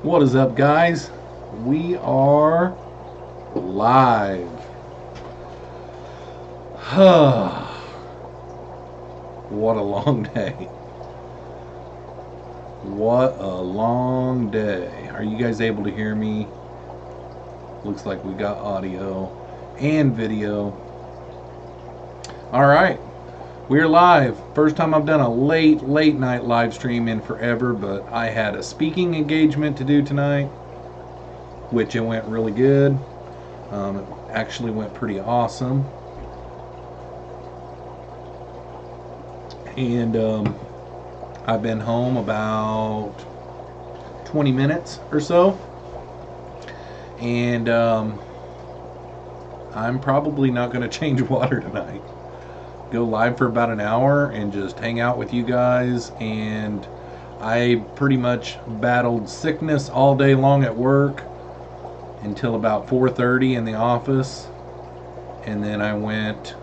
What is up, guys? We are live. What a long day. What a long day. Are you guys able to hear me? Looks like we got audio and video. All right. We're live. First time I've done a late night live stream in forever, but I had a speaking engagement to do tonight, which it went really good. It actually went pretty awesome. And I've been home about 20 minutes or so. And I'm probably not going to change water tonight. Go live for about an hour and just hang out with you guys. And I pretty much battled sickness all day long at work until about 4:30 in the office, and then I went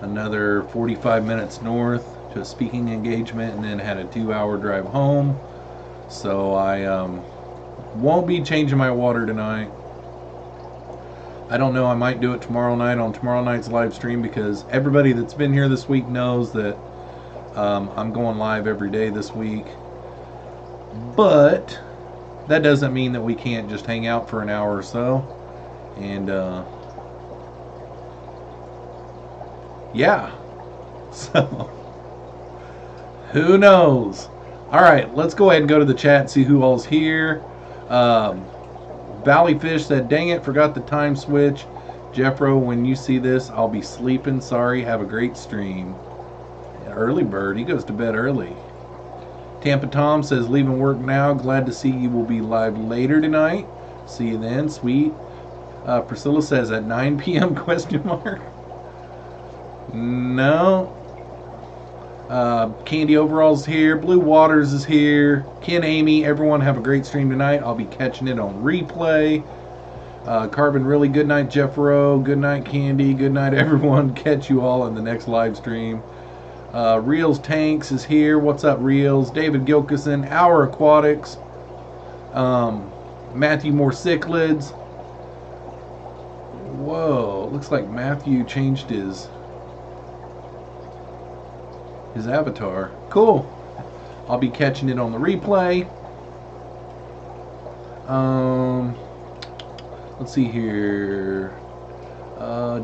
another 45 minutes north to a speaking engagement, and then had a 2-hour drive home. So I won't be changing my water tonight. I don't know, I might do it tomorrow night on tomorrow night's live stream, because everybody that's been here this week knows that I'm going live every day this week. But that doesn't mean that we can't just hang out for an hour or so. And yeah, so who knows? Alright, let's go ahead and go to the chat and see who all's here. Valley Fish said, dang it, forgot the time switch. Jeffro, when you see this, I'll be sleeping. Sorry, have a great stream. Early bird, he goes to bed early. Tampa Tom says, leaving work now. Glad to see you will be live later tonight. See you then, sweet. Priscilla says, at 9 p.m. question mark? No. Candy Overalls here. Blue Waters is here. Ken, Amy, everyone have a great stream tonight. I'll be catching it on replay. Carbon, really good night, Jeffro. Good night, Candy. Good night, everyone. Catch you all in the next live stream. Reels Tanks is here. What's up, Reels? David Gilkison, Our Aquatics. Matthew Moore Cichlids. Whoa, looks like Matthew changed his avatar. Cool. I'll be catching it on the replay. Let's see here.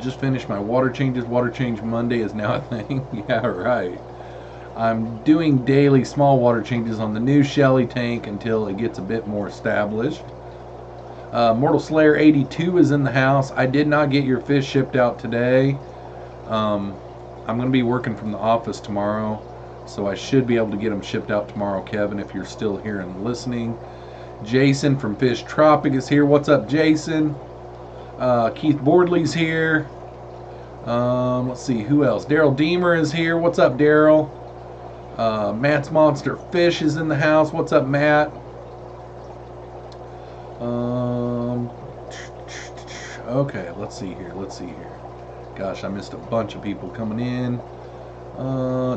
Just finished my water changes. Water change Monday is now a thing. Yeah, right. I'm doing daily small water changes on the new Shelly tank until it gets a bit more established. Mortal Slayer 82 is in the house. I did not get your fish shipped out today. I'm going to be working from the office tomorrow, so I should be able to get them shipped out tomorrow, Kevin, if you're still here and listening. Jason from Fish Tropic is here. What's up, Jason? Keith Boardley's here. Let's see, who else? Daryl Deemer is here. What's up, Daryl? Matt's Monster Fish is in the house. What's up, Matt? Okay, let's see here. Gosh, I missed a bunch of people coming in.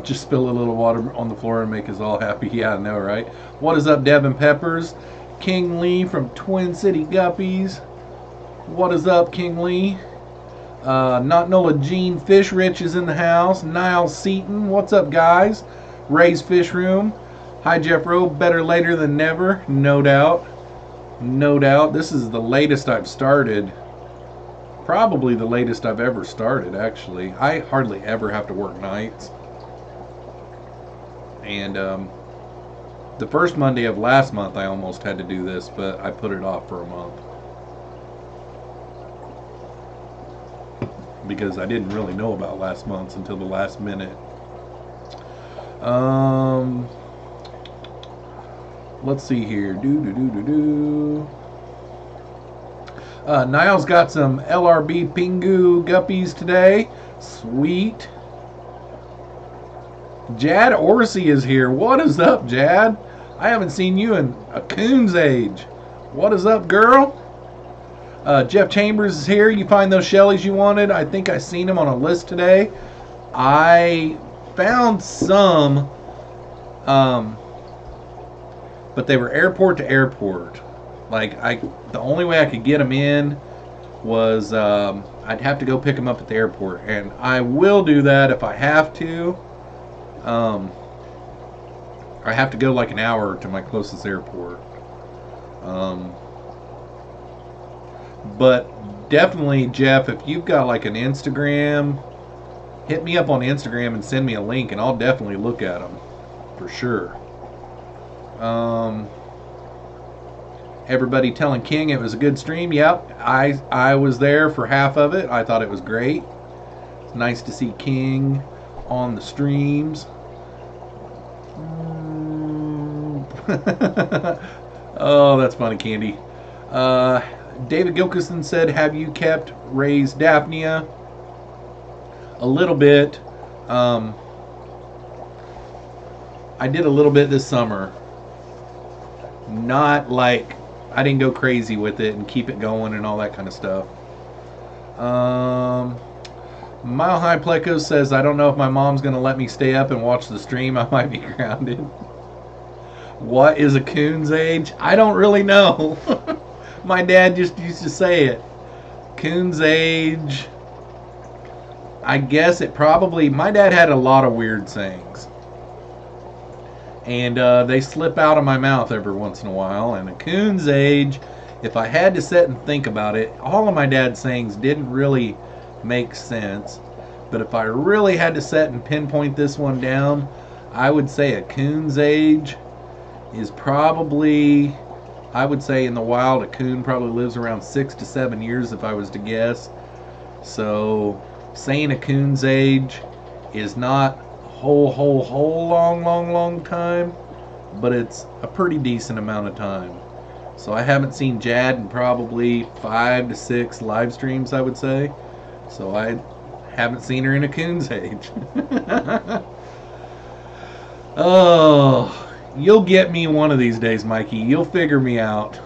Just spill a little water on the floor and make us all happy. Yeah, I know, right? What is up, Devin Peppers? King Lee from Twin City Guppies. What is up, King Lee? Not Nola Jean Fish Rich is in the house. Niles Seaton. What's up, guys? Ray's Fish Room. Hi, Jeffro. Better later than never. No doubt. No doubt. This is the latest I've started. Probably the latest I've ever started, actually. I hardly ever have to work nights. And the first Monday of last month I almost had to do this, but I put it off for a month. Because I didn't really know about last month's until the last minute. Let's see here. Niall's got some LRB Pingu guppies today. Sweet. Jad Orsi is here. What is up, Jad? I haven't seen you in a coon's age. What is up, girl? Jeff Chambers is here. You find those Shellies you wanted? I think I seen them on a list today. I found some, but they were airport to airport. Like, the only way I could get them in was I'd have to go pick them up at the airport, and I will do that if I have to. I have to go like an hour to my closest airport. But definitely, Jeff, if you've got like an Instagram, hit me up on Instagram and send me a link, and I'll definitely look at them for sure. Everybody telling King it was a good stream. Yep, I was there for half of it. I thought it was great. It's nice to see King on the streams. Oh, that's funny, Candy. David Gilkison said, have you kept raised Daphnia? A little bit. I did a little bit this summer. Not like, I didn't go crazy with it and keep it going and all that kind of stuff. Mile High Pleco says, I don't know if my mom's going to let me stay up and watch the stream. I might be grounded. What is a coon's age? I don't really know. My dad just used to say it. Coon's age, I guess it probably, my dad had a lot of weird sayings. And they slip out of my mouth every once in a while. And a coon's age, if I had to sit and think about it, all of my dad's sayings didn't really make sense. But if I really had to sit and pinpoint this one down, I would say a coon's age is probably, I would say in the wild, a coon probably lives around 6 to 7 years if I was to guess. So saying a coon's age is not whole long time, but it's a pretty decent amount of time. So I haven't seen Jad in probably 5 to 6 live streams, I would say. So I haven't seen her in a coon's age. Oh, you'll get me one of these days, Mikey. You'll figure me out.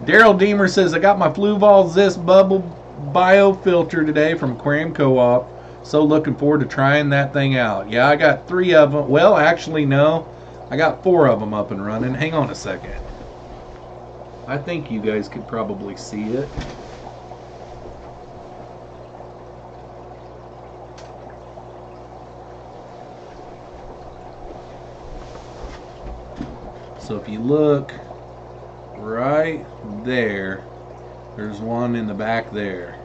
Daryl Deemer says, I got my Fluval Zis Bubble Biofilter today from Aquarium Co-op. So looking forward to trying that thing out. Yeah, I got 3 of them. Well, actually, no. I got 4 of them up and running. Hang on a second. I think you guys could probably see it. So if you look right there, there's one in the back there.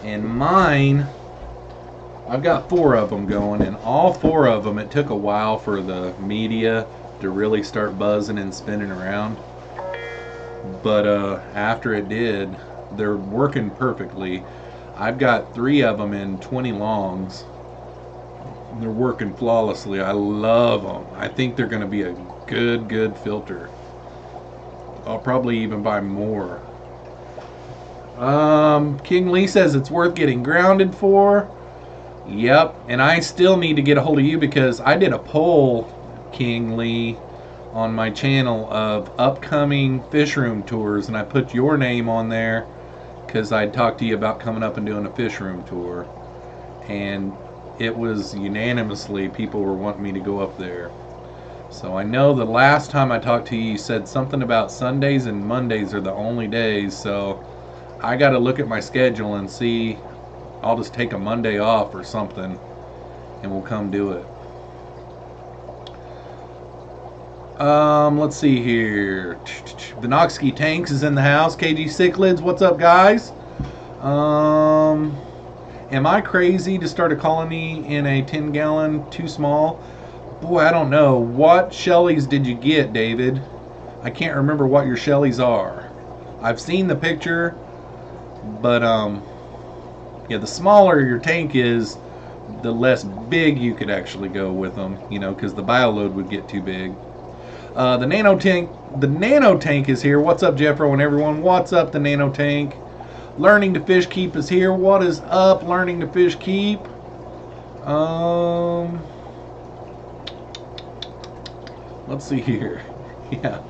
And mine, I've got 4 of them going, and all 4 of them, it took a while for the media to really start buzzing and spinning around. But after it did, they're working perfectly. I've got 3 of them in 20 longs. They're working flawlessly. I love them. I think they're going to be a good filter. I'll probably even buy more. King Lee says it's worth getting grounded for. Yep, and I still need to get a hold of you because I did a poll, King Lee, on my channel of upcoming fish room tours, and I put your name on there because I'd talked to you about coming up and doing a fish room tour, and it was unanimously people were wanting me to go up there. So I know the last time I talked to you, you said something about Sundays and Mondays are the only days, so I got to look at my schedule and see. I'll just take a Monday off or something and we'll come do it. Let's see here. The Noxkey Tanks is in the house. KG Cichlids, what's up, guys? Am I crazy to start a colony in a 10-gallon too small? Boy, I don't know. What Shelleys did you get, David? I can't remember what your Shelleys are. I've seen the picture, but yeah, the smaller your tank is, the less big you could actually go with them, you know, because the bioload would get too big. The nano tank is here. What's up, Jeffro and everyone? What's up, the nano tank? Learning to Fish Keep is here. What is up, Learning to Fish Keep? Let's see here. Yeah.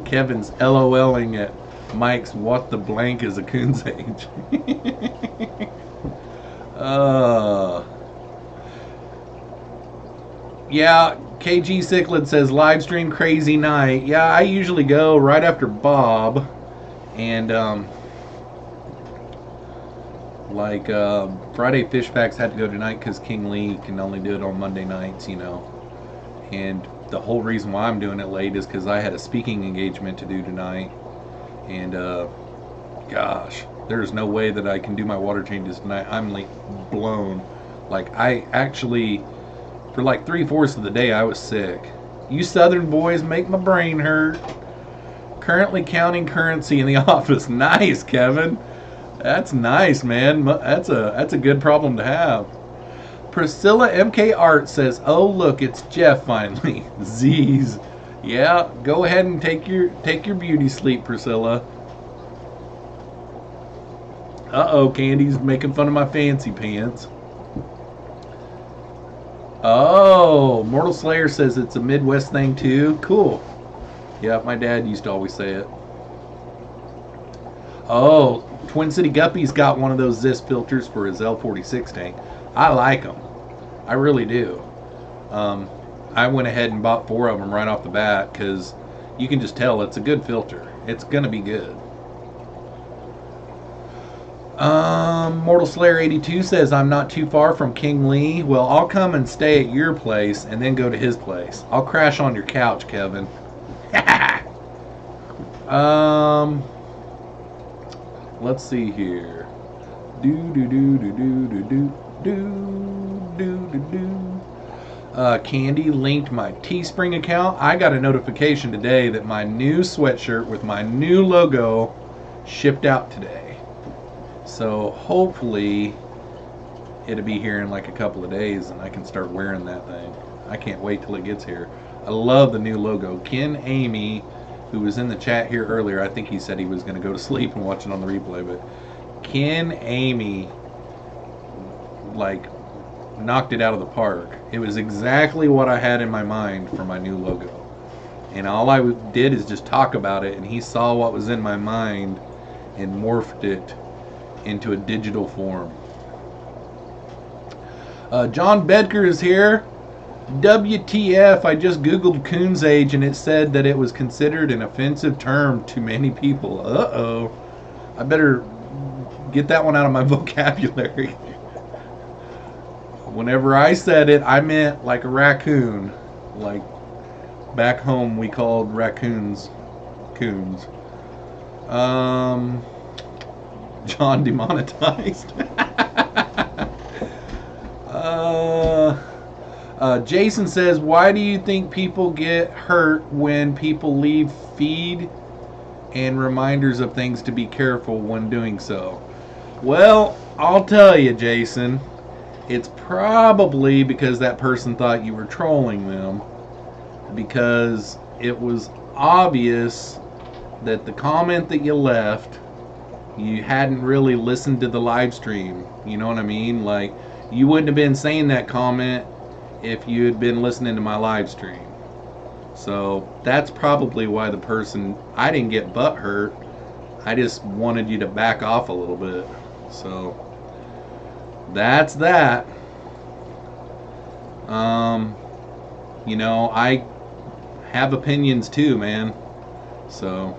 Kevin's LOLing at Mike's what the blank is a coon's age. Yeah, KG Cichlid says live stream crazy night. Yeah, I usually go right after Bob, and Friday Fish Packs had to go tonight because King Lee can only do it on Monday nights, you know. And the whole reason why I'm doing it late is because I had a speaking engagement to do tonight, and gosh, there's no way that I can do my water changes tonight. I'm like blown. Like, I actually, for like 3/4 of the day, I was sick. You Southern boys make my brain hurt. Currently counting currency in the office. Nice, Kevin. That's nice, man. That's a good problem to have. Priscilla MK Art says, "Oh look, it's Jeff finally." Z's. Yeah, go ahead and take your beauty sleep, Priscilla. Uh-oh, Candy's making fun of my fancy pants. Oh, Mortal Slayer says it's a Midwest thing too. Cool. Yeah, my dad used to always say it. Oh, Twin City Guppy's got one of those Zis filters for his L46 tank. I like them. I really do. I went ahead and bought 4 of them right off the bat because you can just tell it's a good filter. It's going to be good. Mortal Slayer 82 says, I'm not too far from King Lee. Well, I'll come and stay at your place and then go to his place. I'll crash on your couch, Kevin. Let's see here. Candy linked my Teespring account. I got a notification today that my new sweatshirt with my new logo shipped out today. So hopefully it'll be here in like a couple of days and I can start wearing that thing. I can't wait till it gets here. I love the new logo. Ken Amy, who was in the chat here earlier, I think he said he was going to go to sleep and watch it on the replay, but Ken Amy like knocked it out of the park. It was exactly what I had in my mind for my new logo. And all I did is just talk about it, and he saw what was in my mind and morphed it into a digital form. John Bedker is here. WTF, I just googled coon's age and it said that it was considered an offensive term to many people. Uh-oh. I better get that one out of my vocabulary. Whenever I said it, I meant like a raccoon. Like back home we called raccoons coons. John demonetized. Jason says, why do you think people get hurt when people leave feed and reminders of things to be careful when doing so? Well, I'll tell you, Jason, it's probably because that person thought you were trolling them, because it was obvious that the comment that you left, you hadn't really listened to the live stream. You know what I mean? Like, you wouldn't have been saying that comment if you had been listening to my live stream. So that's probably why the person, I didn't get butt hurt. I just wanted you to back off a little bit. So that's that. You know, I have opinions too, man. So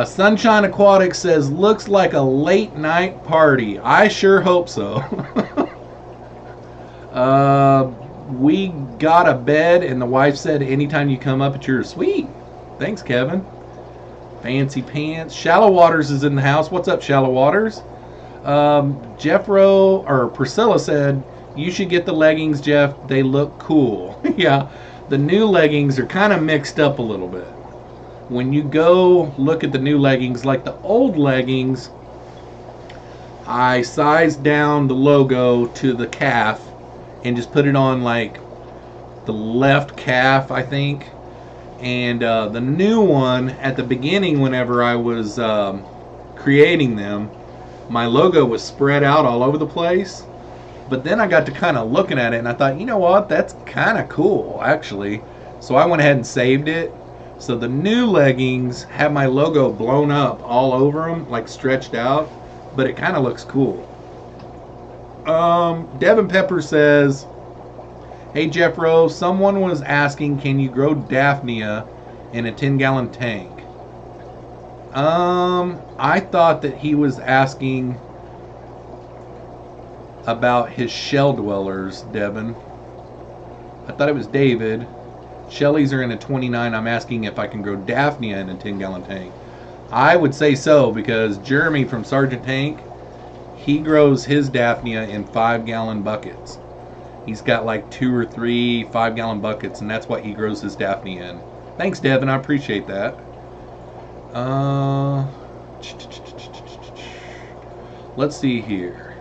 Sunshine Aquatic says, looks like a late night party. I sure hope so. We got a bed and the wife said anytime you come up it's yours. Sweet. Thanks, Kevin. Fancy Pants. Shallow Waters is in the house. What's up, Shallow Waters? Priscilla said, you should get the leggings, Jeff. They look cool. Yeah, the new leggings are kind of mixed up a little bit. When you go look at the new leggings, like the old leggings, I sized down the logo to the calf and just put it on like the left calf, I think. And the new one, at the beginning, whenever I was creating them, my logo was spread out all over the place. But then I got to kind of looking at it and I thought, you know what, that's kind of cool actually. So I went ahead and saved it. So the new leggings have my logo blown up all over them, like stretched out, but it kind of looks cool. Devin Pepper says, Hey Jeffroz, someone was asking, can you grow Daphnia in a 10-gallon tank? I thought that he was asking about his shell dwellers, Devin. I thought it was David. Shelly's are in a 29. I'm asking if I can grow Daphnia in a 10-gallon tank. I would say so, because Jeremy from Sergeant Tank, he grows his Daphnia in 5-gallon buckets. He's got like 2 or 3 5-gallon buckets, and that's what he grows his Daphnia in. Thanks, Devin. I appreciate that. Let's see here.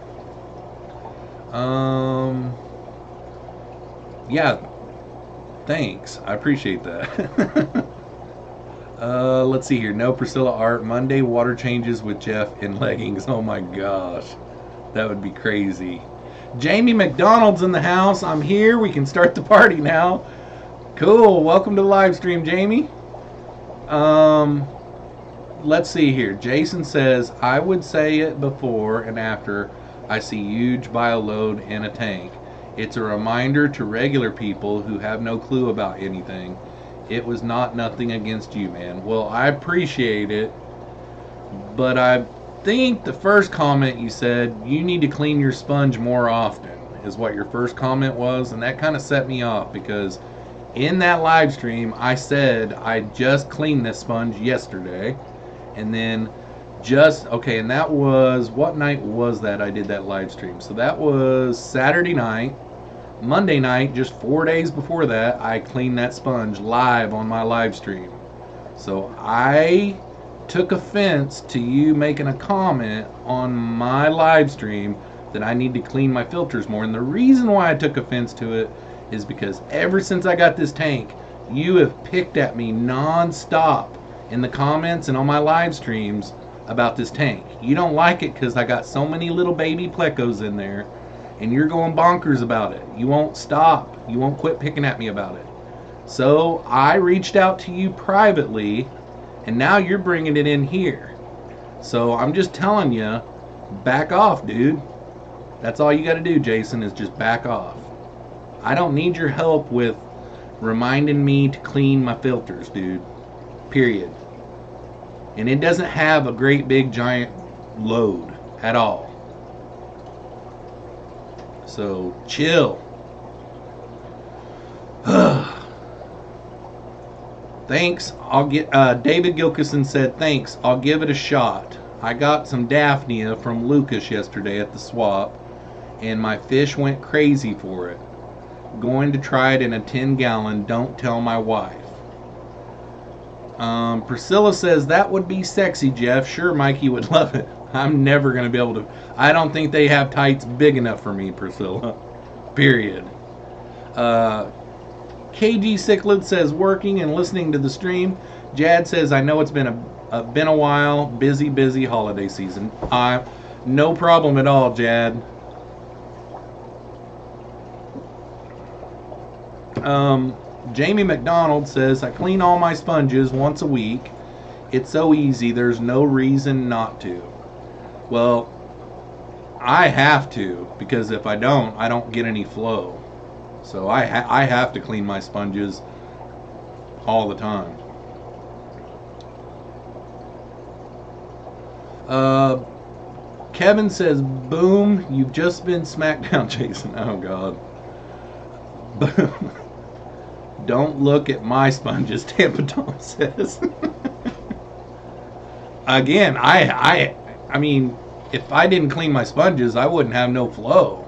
Yeah, thanks. I appreciate that. Let's see here. No Priscilla art. Monday water changes with Jeff in leggings. Oh my gosh. That would be crazy. Jamie McDonald's in the house. I'm here. We can start the party now. Cool. Welcome to the live stream, Jamie. Let's see here. Jason says, I would say it before and after I see huge bio load in a tank. It's a reminder to regular people who have no clue about anything. It was nothing against you, man. Well, I appreciate it, but I think the first comment you said, you need to clean your sponge more often, is what your first comment was, and that kind of set me off, because in that live stream, I said I just cleaned this sponge yesterday, and then okay, and that was, what night was that I did that live stream? So that was Saturday night. Monday night, just 4 days before that, I cleaned that sponge live on my live stream. So I took offense to you making a comment on my live stream that I need to clean my filters more. And the reason why I took offense to it is because ever since I got this tank, you have picked at me non-stop in the comments and on my live streams about this tank. You don't like it because I got so many little baby plecos in there, and you're going bonkers about it. You won't stop. You won't quit picking at me about it. So I reached out to you privately, and now you're bringing it in here. So I'm just telling you, back off, dude. That's all you got to do, Jason, is just back off. I don't need your help with reminding me to clean my filters, dude. Period. And it doesn't have a great big giant load at all. So chill. Thanks. David Gilkison said, thanks. I'll give it a shot. I got some Daphnia from Lucas yesterday at the swap, and my fish went crazy for it. Going to try it in a 10-gallon. Don't tell my wife. Priscilla says, that would be sexy, Jeff. Sure, Mikey would love it. I'm never going to be able to. I don't think they have tights big enough for me, Priscilla. Period. KG Cichlid says, working and listening to the stream. Jad says, I know it's been a while. Busy holiday season. No problem at all, Jad. Jamie McDonald says, I clean all my sponges once a week. It's so easy, there's no reason not to. Well, I have to, because if I don't get any flow. So I have to clean my sponges all the time. Kevin says, boom, you've just been smacked down, Jason. Oh, God. Boom. Don't look at my sponges, Tampa Tom says. Again, I mean, if I didn't clean my sponges, I wouldn't have no flow.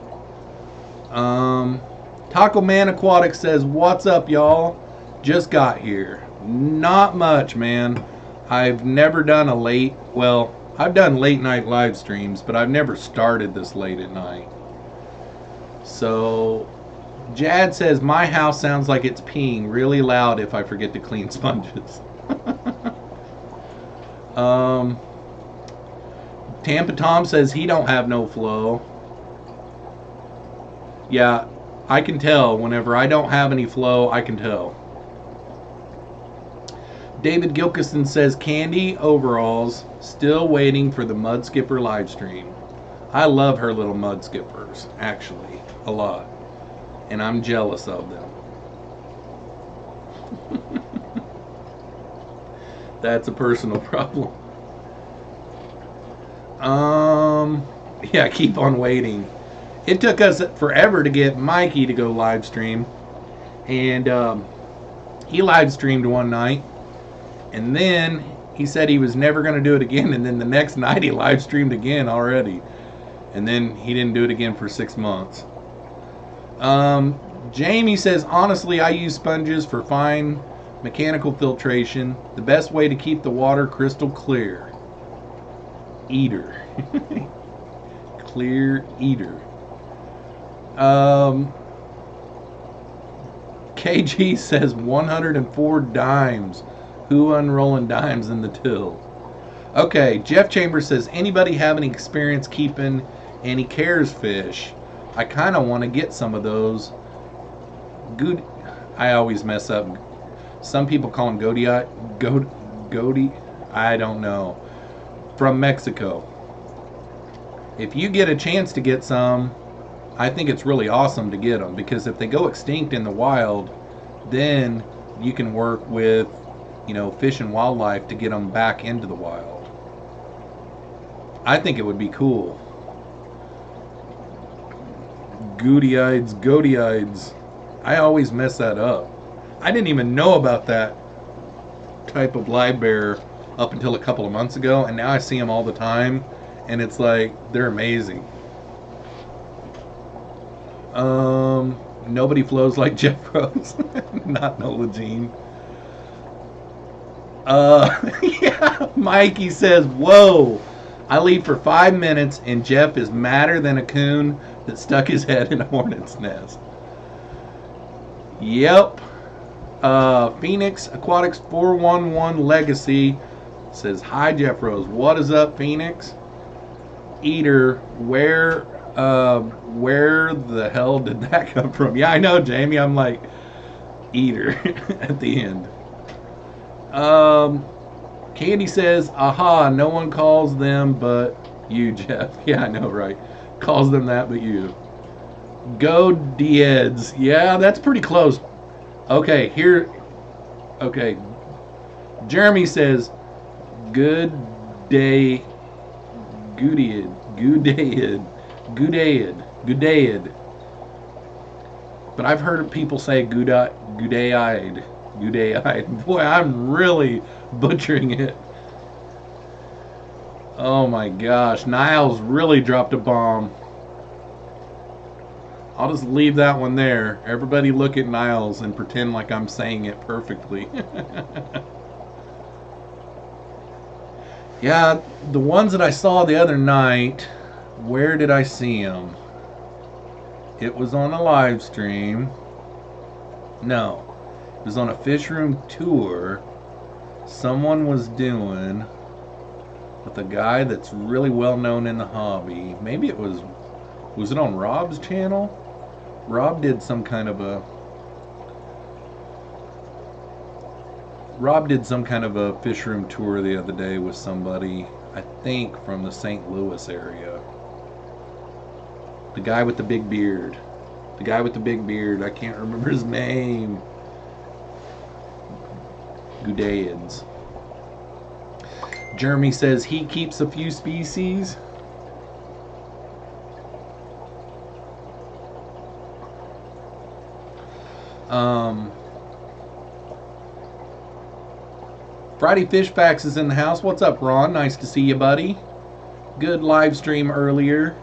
Taco Man Aquatic says, what's up, y'all? Just got here. Not much, man. I've never done I've done late night live streams, but I've never started this late at night. So Jad says, my house sounds like it's peeing really loud if I forget to clean sponges. Tampa Tom says he don't have no flow. Yeah, I can tell. Whenever I don't have any flow, I can tell. David Gilkison says, Candy overalls, still waiting for the Mud Skipper live stream. I love her little mud skippers, actually, a lot. and I'm jealous of them. That's a personal problem. Yeah, keep on waiting. It took us forever to get Mikey to go live stream, and he live streamed one night, and then he said he was never going to do it again, and then the next night he live streamed again already, and then he didn't do it again for 6 months. Jamie says, honestly, I use sponges for fine mechanical filtration. The best way to keep the water crystal clear. Eater. Clear eater. KG says 104 dimes. Who unrolling dimes in the till? Okay, Jeff Chambers says, anybody have any experience keeping any cares fish? I kind of want to get some of those. Good. I always mess up. Some people call them goatee. I don't know. From Mexico. If you get a chance to get some, I think it's really awesome to get them, because if they go extinct in the wild, then you can work with, you know, Fish and Wildlife to get them back into the wild. I think it would be cool. Goatee-eyeds. I always mess that up. I didn't even know about that type of live bear up until a couple of months ago, and now I see them all the time, and it's like, they're amazing. Nobody flows like Jeffroz. Not Nola Jean. Yeah, Mikey says, whoa, I leave for 5 minutes and Jeff is madder than a coon that stuck his head in a hornet's nest. Yep. Phoenix Aquatics 411 Legacy says, hi Jeffroz, what is up, Phoenix? Eater, where the hell did that come from? Yeah, I know, Jamie. I'm like, Eater at the end. Candy says, aha, no one calls them but you, Jeff. Yeah, I know, right? Calls them that but you. Go Dieds. Yeah, that's pretty close. Okay, here. Okay. Jeremy says, good day. Good dayed. But I've heard people say good-eyed. Boy, I'm really butchering it. Oh my gosh, Niles really dropped a bomb. I'll just leave that one there. Everybody look at Niles and pretend like I'm saying it perfectly. Yeah, the ones that I saw the other night, where did I see them? It was on a live stream. No, it was on a fish room tour someone was doing with a guy that's really well known in the hobby. Maybe it was it on Rob's channel? Rob did some kind of a fish room tour the other day with somebody, I think from the St. Louis area. The guy with the big beard. I can't remember his name. Gudaids. Jeremy says he keeps a few species. Friday Fish Facts is in the house. What's up, Ron? Nice to see you, buddy. Good live stream earlier.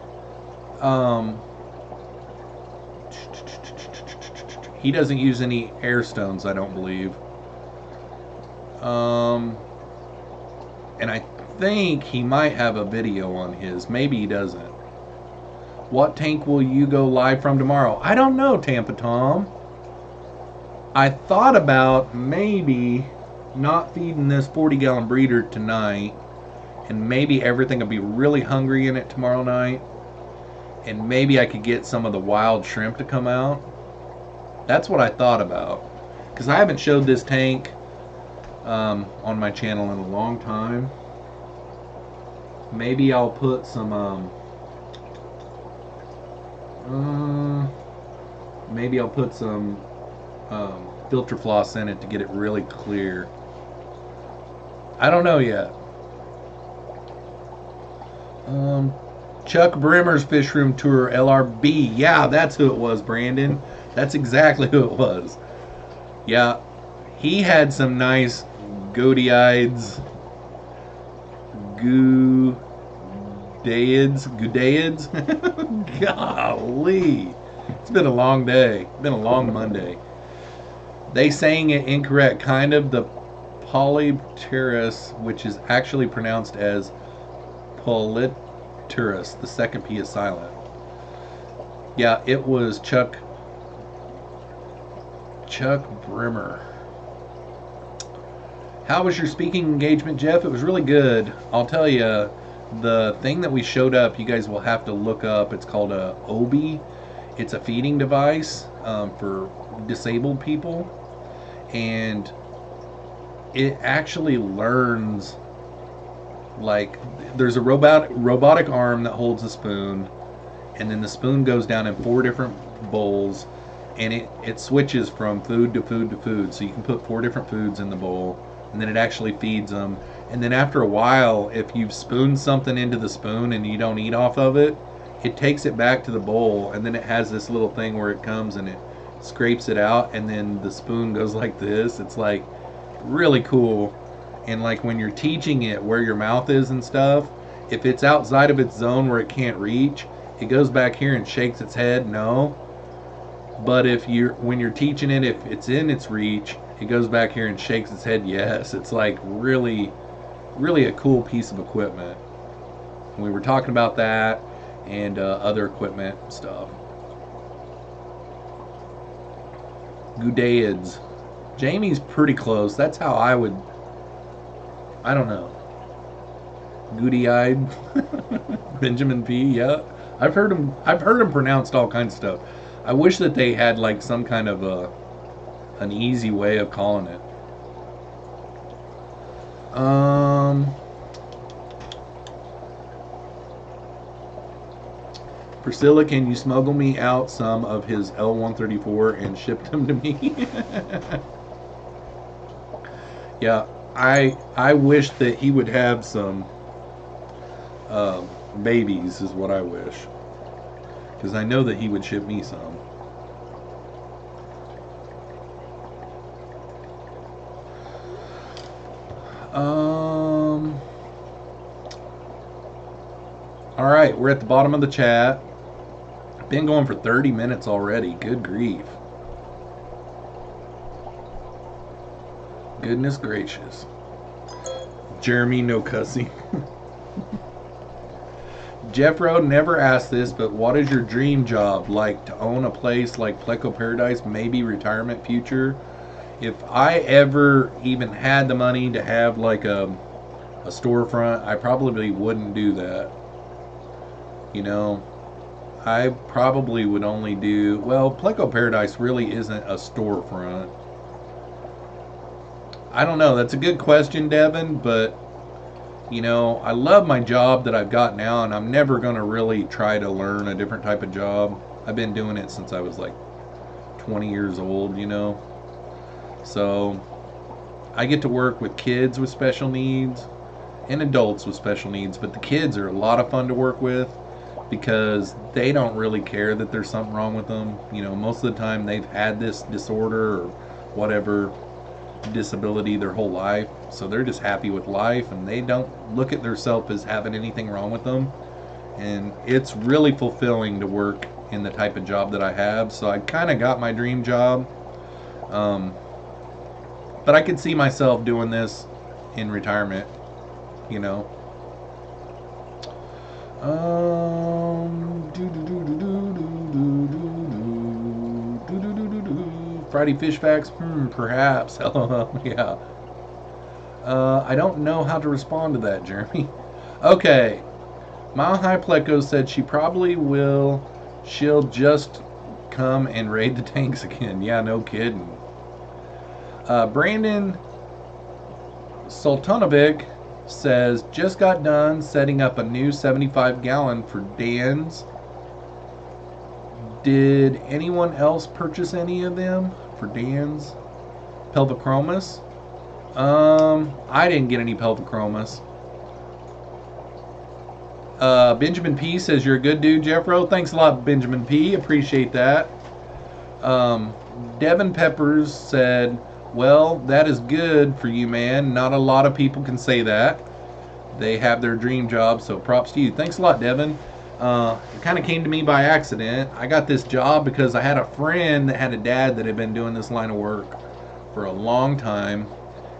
He doesn't use any air stones, I don't believe. And I think he might have a video on his. Maybe he doesn't. What tank will you go live from tomorrow? I don't know, Tampa Tom. I thought about maybe not feeding this 40-gallon breeder tonight, and maybe everything will be really hungry in it tomorrow night, and maybe I could get some of the wild shrimp to come out. That's what I thought about, because I haven't showed this tank on my channel in a long time. Maybe I'll put some Maybe I'll put some filter floss in it to get it really clear. I don't know yet. Chuck Brimmer's Fish Room Tour LRB. Yeah, that's who it was, Brandon. That's exactly who it was. Yeah, he had some nice goodeids. Goodeids. Golly. It's been a long day. Been a long Monday. They saying it incorrect. Kind of the Polypterus, which is actually pronounced as Polypterus. The second P is silent. Yeah, it was Chuck Brimmer. How was your speaking engagement, Jeff? It was really good. I'll tell you, the thing that we showed up, you guys will have to look up. It's called a Obi. It's a feeding device for disabled people, and it actually learns. Like, there's a robotic arm that holds a spoon, and then the spoon goes down in 4 different bowls, and it switches from food to food to food. So you can put 4 different foods in the bowl, and then it actually feeds them. And then after a while, if you've spooned something into the spoon and you don't eat off of it, it takes it back to the bowl, and then it has this little thing where it comes and it scrapes it out, and then the spoon goes like this. It's like really cool. And like when you're teaching it where your mouth is and stuff, if it's outside of its zone where it can't reach, it goes back here and shakes its head, no. But when you're teaching it, if it's in its reach, it goes back here and shakes its head, yes. It's like really, really a cool piece of equipment. We were talking about that and other equipment stuff. Goodeids. Jamie's pretty close. That's how I don't know. Goody-eyed. Benjamin P. Yeah, I've heard him pronounced all kinds of stuff. I wish that they had like some kind of an easy way of calling it. Priscilla, can you smuggle me out some of his L134 and ship them to me? Yeah, I wish that he would have some babies is what I wish, because I know that he would ship me some. All right, we're at the bottom of the chat. Been going for 30 minutes already. Good grief. Goodness gracious. Jeremy, no cussing. Jeffro never asked this, but what is your dream job? Like to own a place like Pleco Paradise, maybe retirement future? If I ever even had the money to have like a storefront, I probably wouldn't do that. You know, I probably would only do, well, Pleco Paradise really isn't a storefront. I don't know. That's a good question, Devin, but you know, I love my job that I've got now, and I'm never going to really try to learn a different type of job. I've been doing it since I was like 20 years old, you know. So I get to work with kids with special needs and adults with special needs, but the kids are a lot of fun to work with because they don't really care that there's something wrong with them. You know, most of the time they've had this disorder or whatever disability their whole life, so they're just happy with life, and they don't look at themselves as having anything wrong with them. And it's really fulfilling to work in the type of job that I have. So I kind of got my dream job, but I could see myself doing this in retirement, you know. Friday Fish Facts? Perhaps. LOL. Yeah. I don't know how to respond to that, Jeremy. Okay. Mile High Pleco said she probably will. She'll just come and raid the tanks again. Yeah, no kidding. Brandon Sultanovic says, just got done setting up a new 75-gallon for Dan's Did anyone else purchase any of them for Dan's Pelvichromis? I didn't get any Pelvichromis. Benjamin P says you're a good dude, Jeffro. Thanks a lot, Benjamin P. Appreciate that. Devin Peppers said, well, that is good for you, man. Not a lot of people can say that. They have their dream job, so props to you. Thanks a lot, Devin. It kind of came to me by accident. I got this job because I had a friend that had a dad that had been doing this line of work for a long time,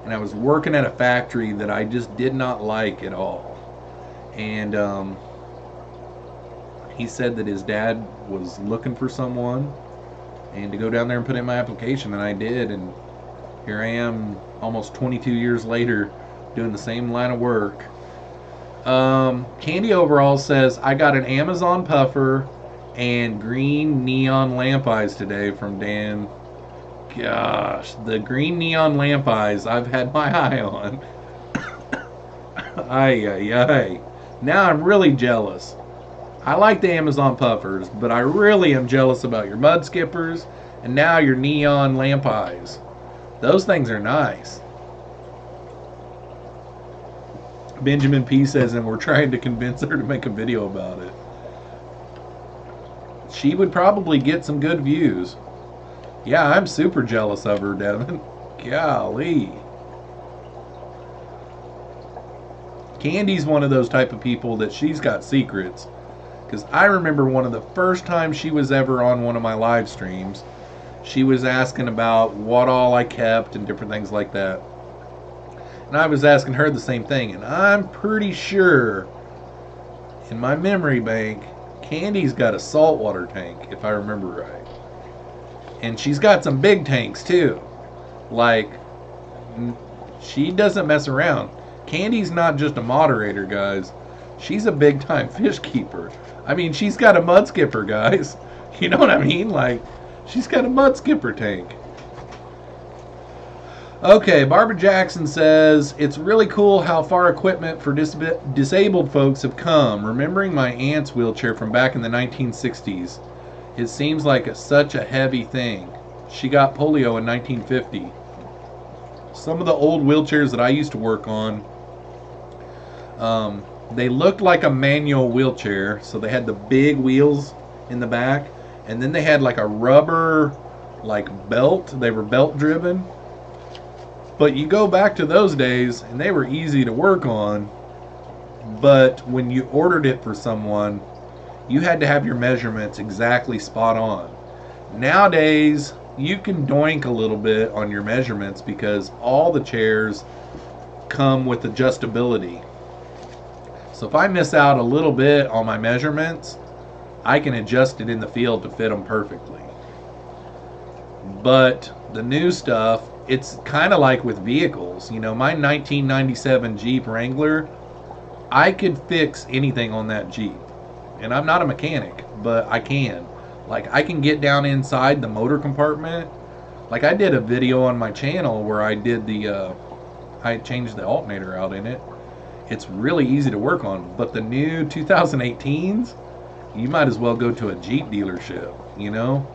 and I was working at a factory that I just did not like at all. And he said that his dad was looking for someone and to go down there and put in my application, and I did, and here I am almost 22 years later doing the same line of work. Candy Overall says, I got an Amazon puffer and green neon lamp eyes today from Dan. Gosh, the green neon lamp eyes I've had my eye on. Ay, ay, ay. Now I'm really jealous. I like the Amazon puffers, but I really am jealous about your mud skippers and now your neon lamp eyes. Those things are nice. Benjamin P says, and we're trying to convince her to make a video about it. She would probably get some good views. Yeah, I'm super jealous of her, Devin. Golly. Candy's one of those type of people that she's got secrets. Because I remember one of the first times she was ever on one of my live streams, she was asking about what all I kept and different things like that. And I was asking her the same thing. And I'm pretty sure, in my memory bank, Candy's got a saltwater tank, if I remember right. And she's got some big tanks, too. Like, she doesn't mess around. Candy's not just a moderator, guys. She's a big-time fish keeper. I mean, she's got a mud skipper, guys. You know what I mean? Like, she's got a mud skipper tank. Okay, Barbara Jackson says, it's really cool how far equipment for disabled folks have come. Remembering my aunt's wheelchair from back in the 1960s. It seems like such a heavy thing. She got polio in 1950. Some of the old wheelchairs that I used to work on, they looked like a manual wheelchair. So they had the big wheels in the back. And then they had like a rubber belt. They were belt driven. But you go back to those days, and they were easy to work on. But when you ordered it for someone, you had to have your measurements exactly spot on. Nowadays, you can doink a little bit on your measurements because all the chairs come with adjustability. So if I miss out a little bit on my measurements, I can adjust it in the field to fit them perfectly. But the new stuff, it's kind of like with vehicles. You know, my 1997 Jeep Wrangler, I could fix anything on that Jeep. And I'm not a mechanic, but I can. Like, I can get down inside the motor compartment. Like, I did a video on my channel where I did the, I changed the alternator out in it. It's really easy to work on. But the new 2018s, you might as well go to a Jeep dealership, you know?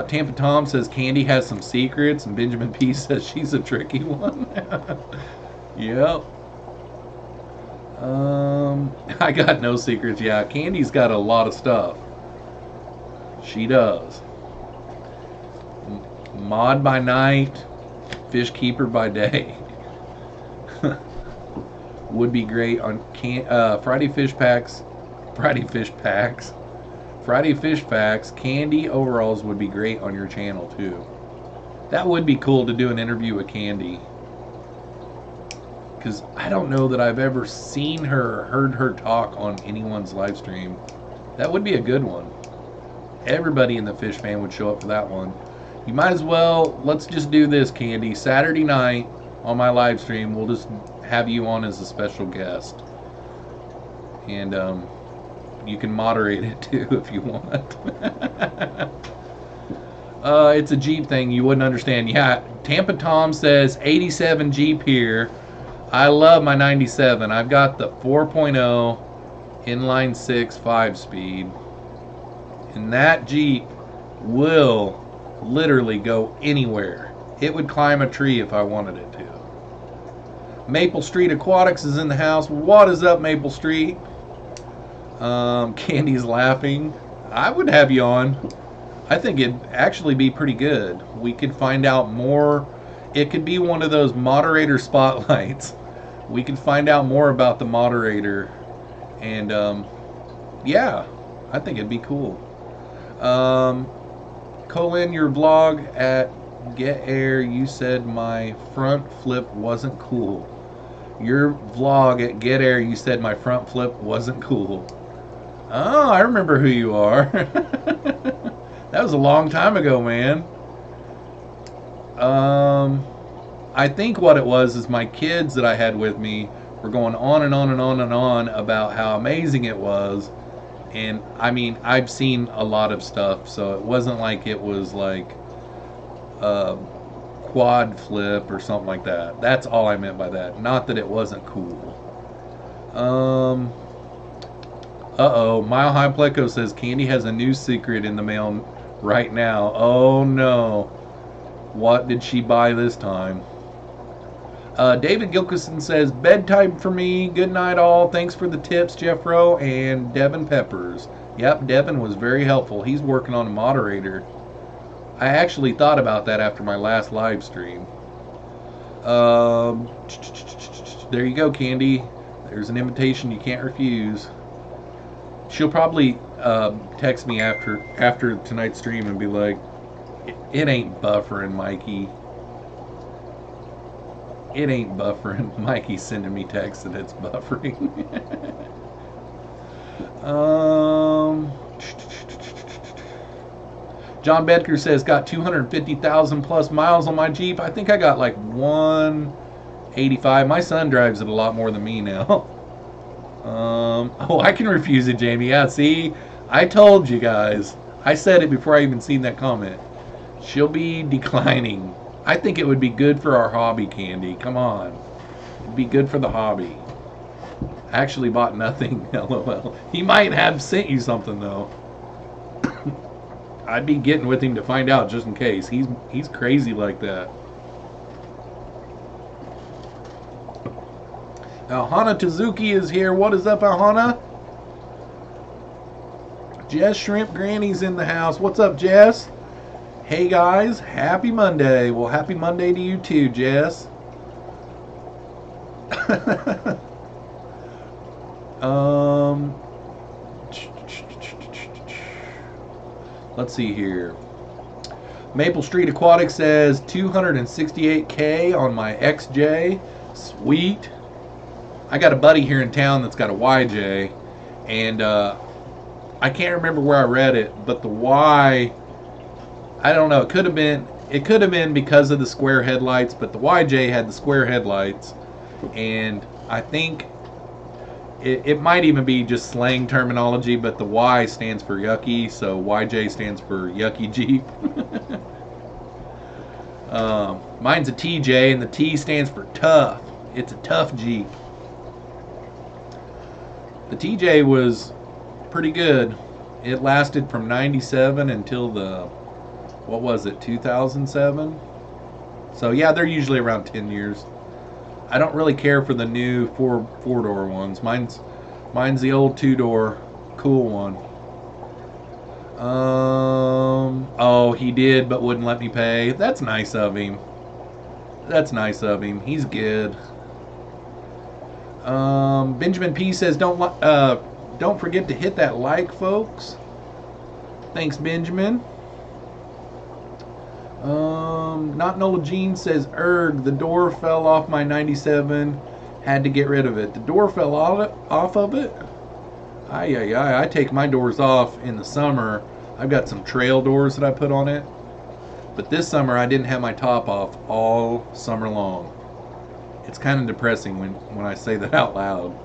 Tampa Tom says Candy has some secrets, and Benjamin P says she's a tricky one. Yep. I got no secrets. Yeah, Candy's got a lot of stuff. She does. Mod by night, fish keeper by day. Would be great on Friday Fish Facts. Candy overalls would be great on your channel too. That would be cool to do an interview with Candy. Because I don't know that I've ever seen her or heard her talk on anyone's live stream. That would be a good one. Everybody in the fish fan would show up for that one. You might as well, let's just do this, Candy. Saturday night on my live stream, we'll just have you on as a special guest. And you can moderate it too if you want. It's a Jeep thing, you wouldn't understand. Yeah, Tampa Tom says 87 Jeep here. I love my 97. I've got the 4.0. Inline 6 5-speed. And that Jeep will literally go anywhere. It would climb a tree if I wanted it to. Maple Street Aquatics is in the house. What is up, Maple Street? Candy's laughing. I would have you on. I think it'd actually be pretty good. We could find out more. It could be one of those moderator spotlights. We could find out more about the moderator. And, yeah, I think it'd be cool. Colin, your vlog at Get Air, you said my front flip wasn't cool. Your vlog at Get Air, you said my front flip wasn't cool. Oh, I remember who you are. That was a long time ago, man. I think what it was is my kids that I had with me were going on and on and on and on about how amazing it was. And I mean, I've seen a lot of stuff, so it wasn't like it was like a quad flip or something like that. That's all I meant by that. Not that it wasn't cool. Uh-oh, Mile High Pleco says Candy has a new secret in the mail right now. Oh no. What did she buy this time? David Gilkison says, bedtime for me. Good night, all. Thanks for the tips, Jeffro and Devin Peppers. Yep, Devin was very helpful. He's working on a moderator. I actually thought about that after my last live stream. There you go, Candy. There's an invitation you can't refuse. She'll probably text me after tonight's stream and be like, it ain't buffering, Mikey. It ain't buffering. Mikey's sending me texts that it's buffering. John Bedker says, got 250,000 plus miles on my Jeep. I think I got like 185. My son drives it a lot more than me now. Oh, I can refuse it, Jamie. Yeah, see? I told you guys. I said it before I even seen that comment. She'll be declining. I think it would be good for our hobby, Candy. Come on. It'd be good for the hobby. I actually bought nothing, LOL. He might have sent you something, though. I'd be getting with him to find out just in case. He's crazy like that. Alhana Tezuki is here. What is up, Alhana? Jess Shrimp Granny's in the house. What's up, Jess? Hey guys, happy Monday. Well, happy Monday to you too, Jess. Let's see here. Maple Street Aquatics says 268K on my XJ. Sweet. I got a buddy here in town that's got a YJ, and I can't remember where I read it, but the Y, I don't know, it could have been because of the square headlights, but the YJ had the square headlights, and I think it might even be just slang terminology, but the Y stands for yucky, so YJ stands for yucky Jeep. Mine's a TJ, and the T stands for tough. It's a tough Jeep. The TJ was pretty good. It lasted from 97 until the, what was it, 2007? So yeah, they're usually around 10 years. I don't really care for the new four-door ones. Mine's the old two-door cool one. Oh, he did, but wouldn't let me pay. That's nice of him. That's nice of him. He's good. Benjamin P says, don't forget to hit that like, folks. Thanks, Benjamin. Not Nola Jean says, the door fell off my 97. Had to get rid of it. The door fell off of it? I take my doors off in the summer. I've got some trail doors that I put on it. But this summer I didn't have my top off all summer long. It's kind of depressing when I say that out loud.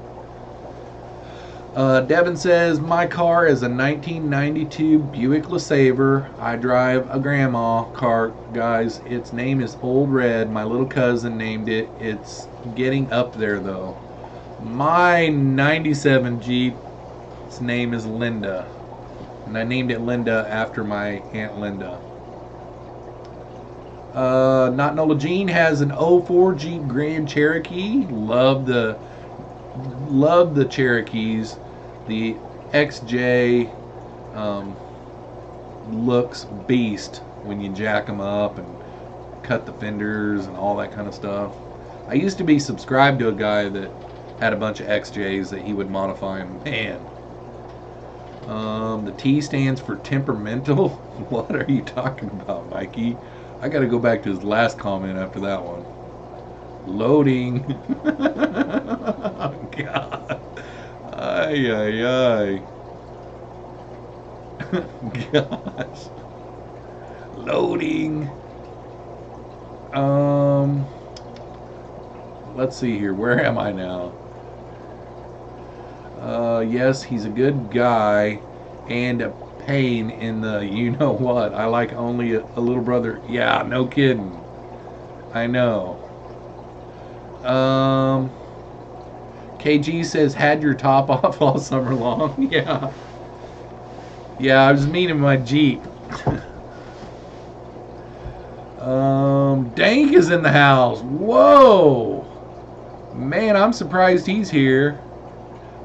Devin says, my car is a 1992 Buick LeSabre. I drive a grandma car, guys. Its name is Old Red. My little cousin named it. It's getting up there, though. My 97 Jeep Its name is Linda. And I named it Linda after my Aunt Linda. Not Nola Jean has an '04 Jeep Grand Cherokee. Love the Cherokees. The XJ looks beast when you jack them up and cut the fenders and all that kind of stuff. I used to be subscribed to a guy that had a bunch of XJs that he would modify, and man. The T stands for temperamental. What are you talking about, Mikey? I gotta go back to his last comment after that one. Loading. Oh, God. Ay, ay, ay. Gosh. Loading. Let's see here. Where am I now? Yes, he's a good guy and a pain in the you know what. I like only a little brother. Yeah, no kidding. I know. KG says, had your top off all summer long. Yeah. Yeah, I was meaning my Jeep. Dank is in the house. Whoa. Man, I'm surprised he's here.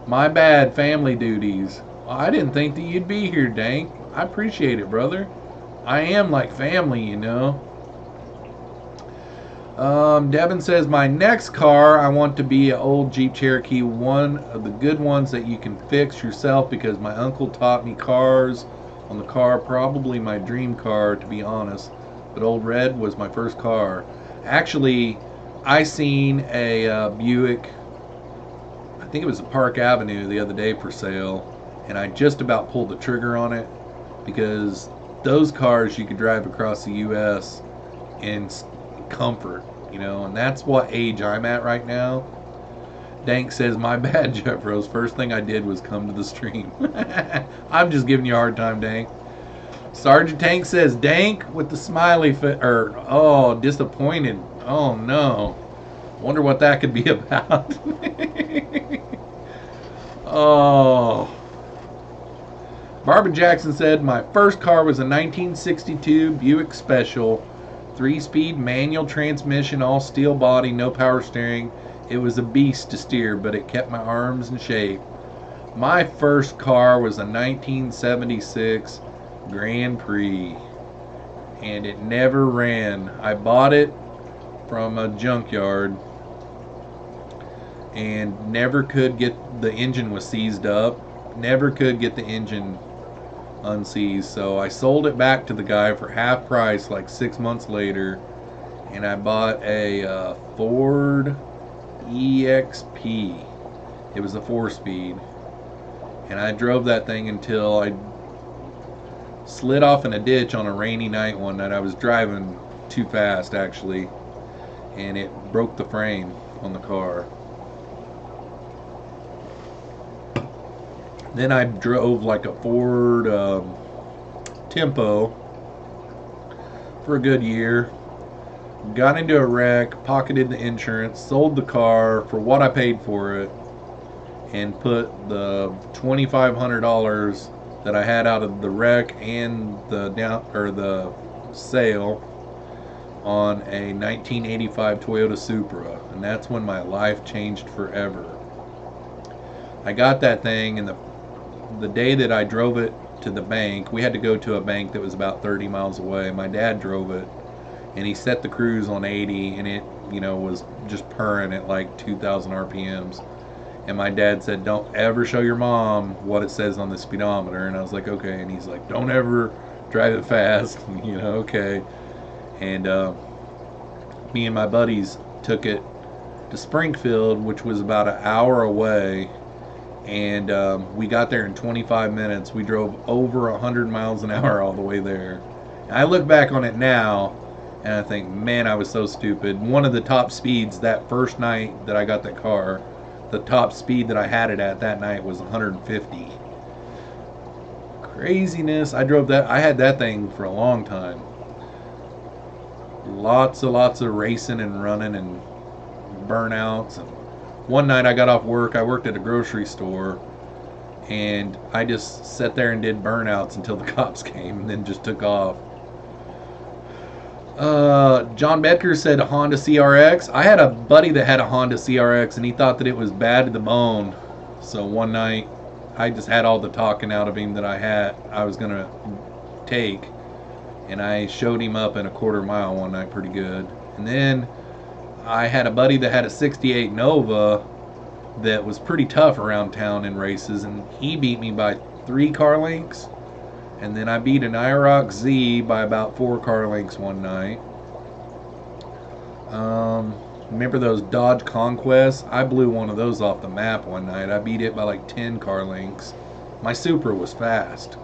My bad, family duties. I didn't think that you'd be here, Dank. I appreciate it, brother. I am like family, you know. Devin says, my next car, I want to be an old Jeep Cherokee, one of the good ones that you can fix yourself, because my uncle taught me cars on the car, probably my dream car, to be honest. But Old Red was my first car. Actually, I seen a Buick, I think it was a Park Avenue the other day for sale, and I just about pulled the trigger on it, because those cars you could drive across the U.S. in comfort, you know, and that's what age I'm at right now. Dank says, my bad, Jeffroz. First thing I did was come to the stream. I'm just giving you a hard time, Dank. Sergeant Tank says, Dank with the smiley face, or, oh, disappointed. Oh, no. Wonder what that could be about. Oh. Barbara Jackson said, my first car was a 1962 Buick Special, 3-speed manual transmission, all steel body, no power steering. It was a beast to steer, but it kept my arms in shape. My first car was a 1976 Grand Prix, and it never ran. I bought it from a junkyard and never could get, the engine was seized up, never could get the engine unseized, so I sold it back to the guy for half price like 6 months later, and I bought a Ford EXP. It was a 4-speed, and I drove that thing until I slid off in a ditch on a rainy night one night. I was driving too fast, actually, and it broke the frame on the car. Then I drove like a Ford Tempo for a good year. Got into a wreck, pocketed the insurance, sold the car for what I paid for it, and put the $2,500 that I had out of the wreck and the sale on a 1985 Toyota Supra, and that's when my life changed forever. I got that thing, and the day that I drove it to the bank, we had to go to a bank that was about 30 miles away. My dad drove it, and he set the cruise on 80, and it, you know, was just purring at like 2,000 RPMs. And my dad said, don't ever show your mom what it says on the speedometer. And I was like, okay. And he's like, don't ever drive it fast. You know, okay. And me and my buddies took it to Springfield, which was about an hour away. And we got there in 25 minutes. We drove over 100 miles an hour all the way there. And I look back on it now, and I think, man, I was so stupid. One of the top speeds that first night that I got that car, the top speed that I had it at that night was 150. Craziness. I had that thing for a long time. Lots of racing and running and burnouts. And one night I got off work. I worked at a grocery store, and I just sat there and did burnouts until the cops came, and then just took off. John Becker said a Honda CRX. I had a buddy that had a Honda CRX, and he thought that it was bad to the bone. So one night, I just had all the talking out of him that I was gonna take, and I showed him up in a quarter mile one night pretty good. And then I had a buddy that had a 68 Nova that was pretty tough around town in races, and he beat me by 3 car lengths. And then I beat an IROC Z by about 4 car lengths one night. Remember those Dodge Conquests? I blew one of those off the map one night. I beat it by like 10 car lengths. My Supra was fast.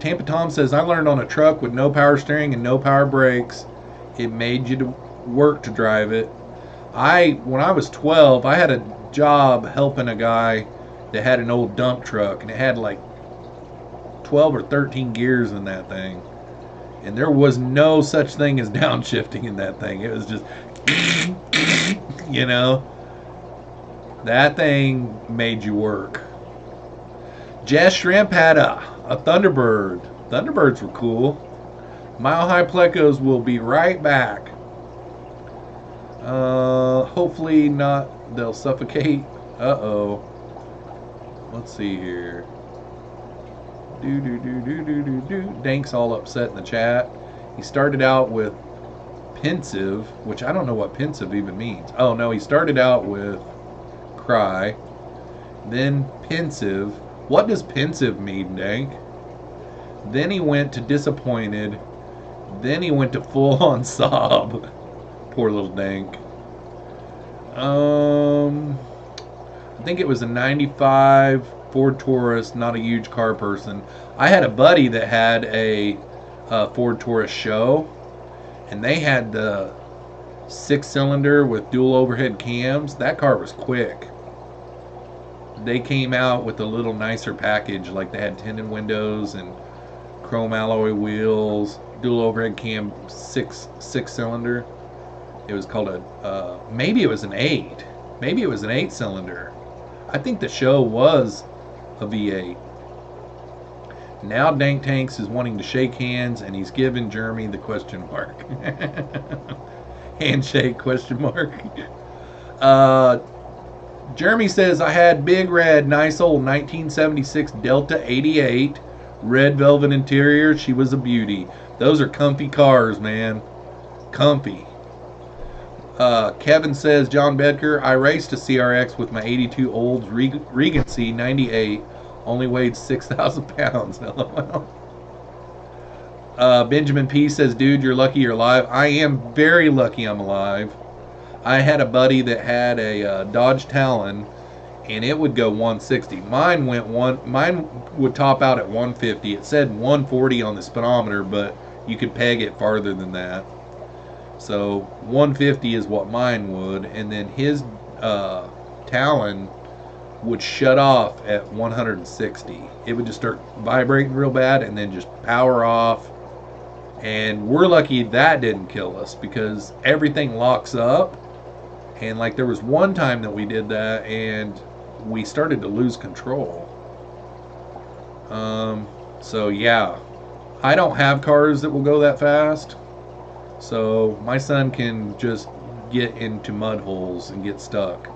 Tampa Tom says, I learned on a truck with no power steering and no power brakes. It made you to work to drive it. When I was 12, I had a job helping a guy that had an old dump truck, and it had like 12 or 13 gears in that thing. And there was no such thing as downshifting in that thing. It was just, you know, that thing made you work. Jess Shrimp had a Thunderbird. Thunderbirds were cool. Mile High Plecos will be right back. Hopefully not, they'll suffocate. Uh-oh. Let's see here. Dank's all upset in the chat. He started out with pensive, which I don't know what pensive even means. Oh no, he started out with cry, then pensive. What does pensive mean, Dank? Then he went to disappointed. Then he went to full on sob. Poor little Dank. I think it was a 95 Ford Taurus, not a huge car person. I had a buddy that had a Ford Taurus show, and they had the 6-cylinder with dual overhead cams. That car was quick. They came out with a little nicer package, like they had tinted windows and chrome alloy wheels, dual overhead cam, 6-cylinder. It was called a maybe it was an 8. Maybe it was an 8-cylinder. I think the show was a V8. Now Dank Tanks is wanting to shake hands, and he's giving Jeremy the question mark. Handshake question mark. Jeremy says, I had big red, nice old 1976 Delta 88, red velvet interior. She was a beauty. Those are comfy cars, man. Comfy. Kevin says, John Bedker, I raced a CRX with my 82 Olds Regency 98. Only weighed 6,000 pounds. LOL. Benjamin P says, dude, you're lucky you're alive. I am very lucky I'm alive. I had a buddy that had a Dodge Talon, and it would go 160. Mine would top out at 150. It said 140 on the speedometer, but you could peg it farther than that. So 150 is what mine would, and then his Talon would shut off at 160. It would just start vibrating real bad and then just power off. And we're lucky that didn't kill us, because everything locks up. And like there was one time that we did that and we started to lose control. So yeah, I don't have cars that will go that fast. So my son can just get into mud holes and get stuck,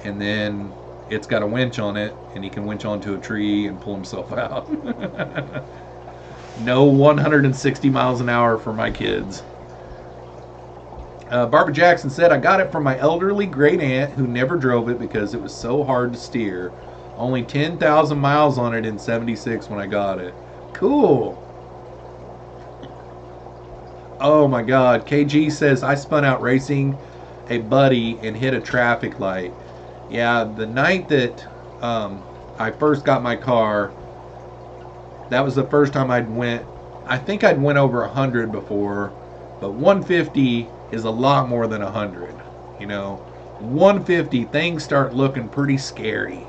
and then it's got a winch on it, and he can winch onto a tree and pull himself out. No 160 miles an hour for my kids. Barbara Jackson said, I got it from my elderly great aunt who never drove it because it was so hard to steer. Only 10,000 miles on it in '76 when I got it. Cool. Oh my God. KG says, I spun out racing a buddy and hit a traffic light. Yeah, the night that I first got my car, that was the first time I think I'd went over 100 before, but 150 is a lot more than 100. You know, 150, things start looking pretty scary.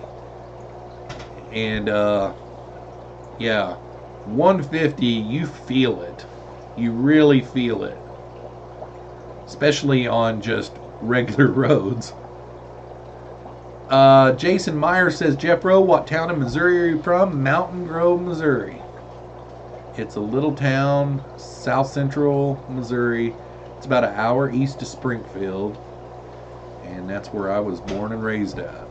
And yeah, 150, you feel it. You really feel it, especially on just regular roads. Jason Meyer says, Jeffro, what town in Missouri are you from? Mountain Grove, Missouri. It's a little town, south central Missouri. It's about an hour east of Springfield. And that's where I was born and raised at.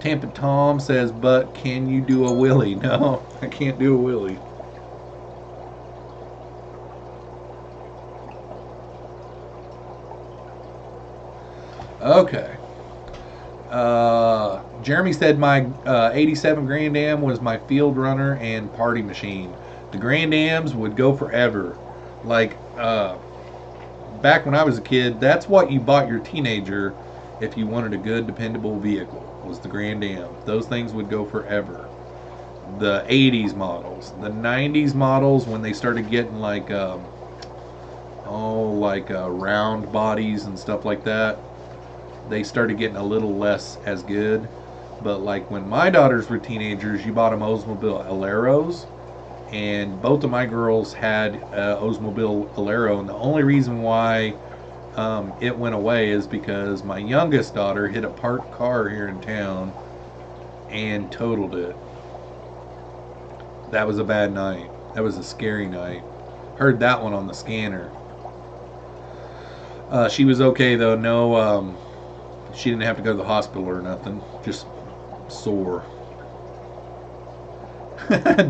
Tampa Tom says, but can you do a wheelie? No, I can't do a wheelie. Okay. Jeremy said my 87 Grand Am was my field runner and party machine. The Grand Ams would go forever. Like, back when I was a kid, that's what you bought your teenager if you wanted a good, dependable vehicle, was the Grand Am. Those things would go forever. The 80s models. The 90s models, when they started getting like, round bodies and stuff like that, they started getting a little less as good. But like when my daughters were teenagers, you bought them Oldsmobile Aleros, and both of my girls had Oldsmobile Alero, and the only reason why it went away is because my youngest daughter hit a parked car here in town and totaled it. That was a bad night. That was a scary night. Heard that one on the scanner. She was okay though. No, she didn't have to go to the hospital or nothing. Just sore.